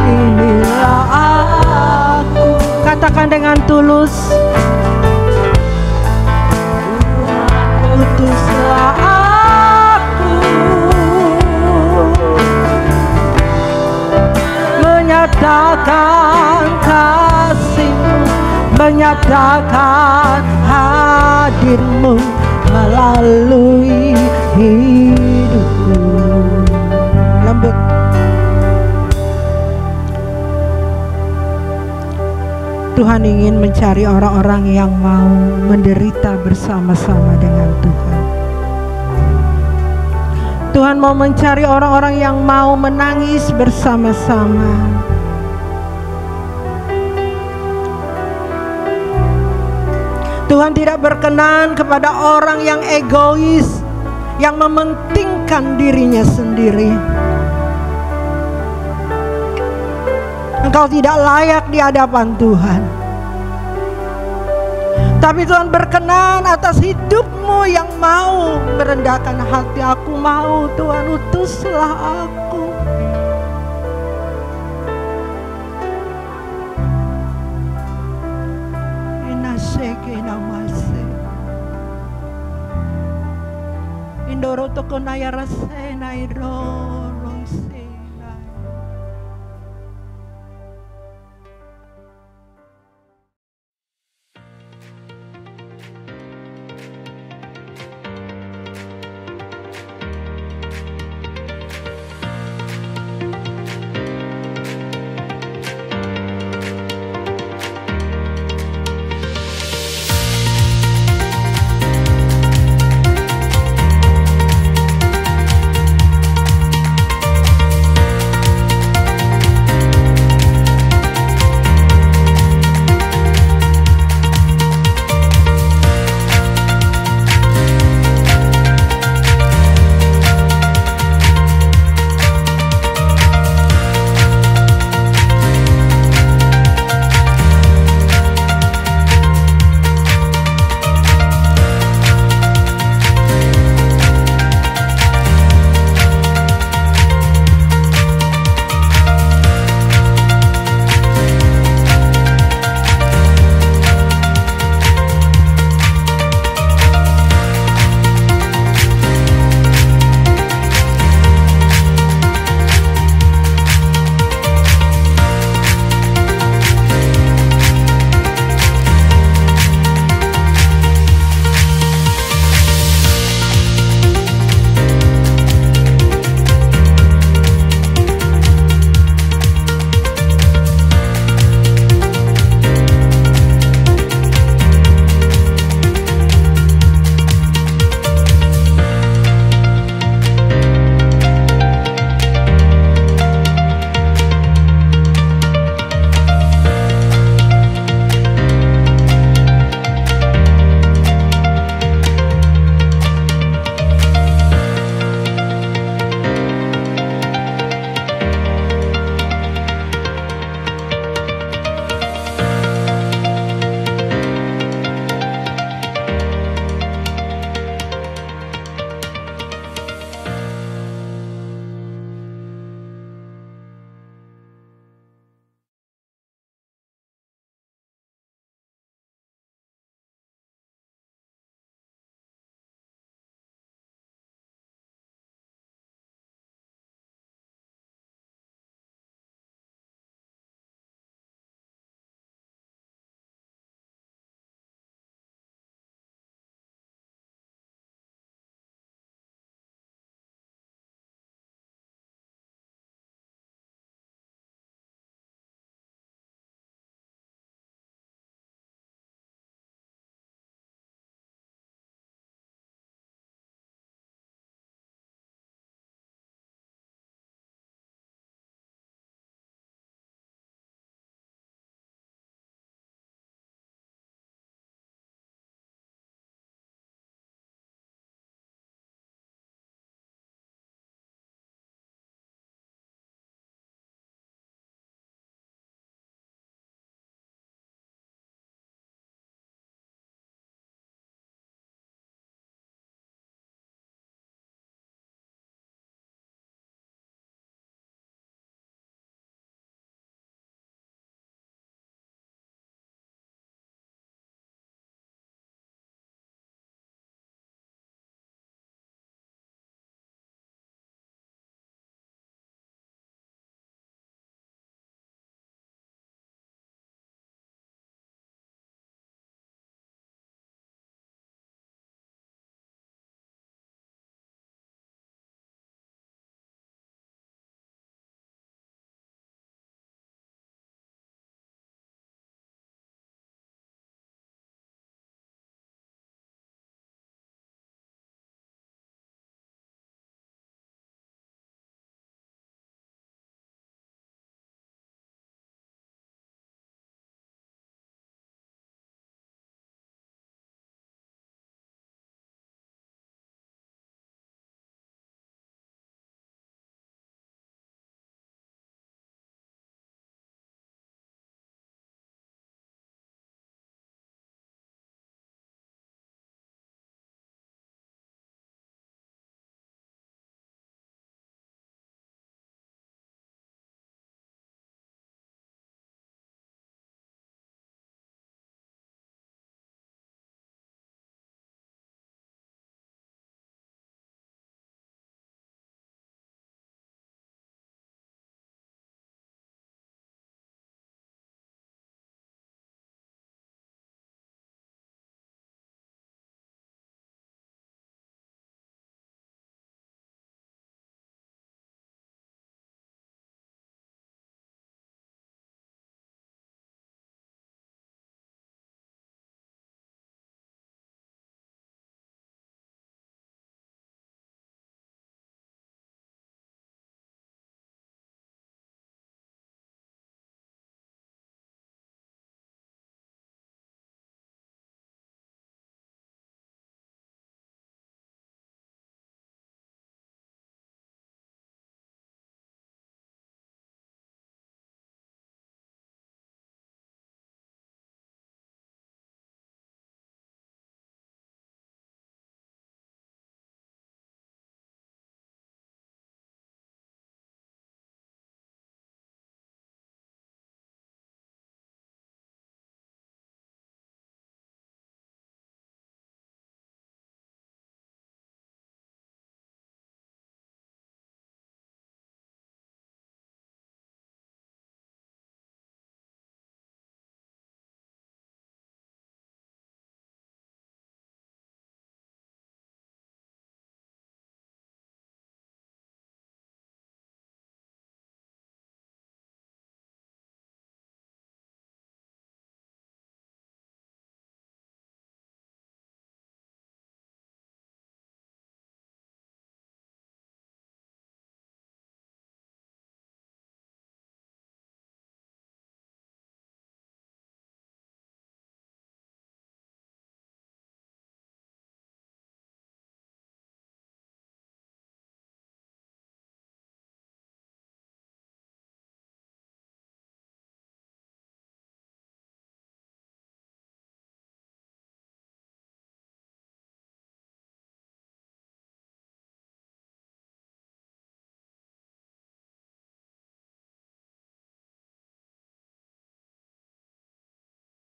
Inilah aku, katakan dengan tulus, utuslah aku, menyatakan kasih-Mu, menyatakan hadir-Mu melalui hidupku. Lembut. Tuhan ingin mencari orang-orang yang mau menderita bersama-sama dengan Tuhan. Tuhan mau mencari orang-orang yang mau menangis bersama-sama. Tuhan tidak berkenan kepada orang yang egois, yang mementingkan dirinya sendiri. Engkau tidak layak di hadapan Tuhan. Tapi Tuhan berkenan atas hidup-Mu yang mau merendahkan hati. Aku mau, Tuhan, utuslah aku. Inaseke namase. Indoro toko naya rasena iro.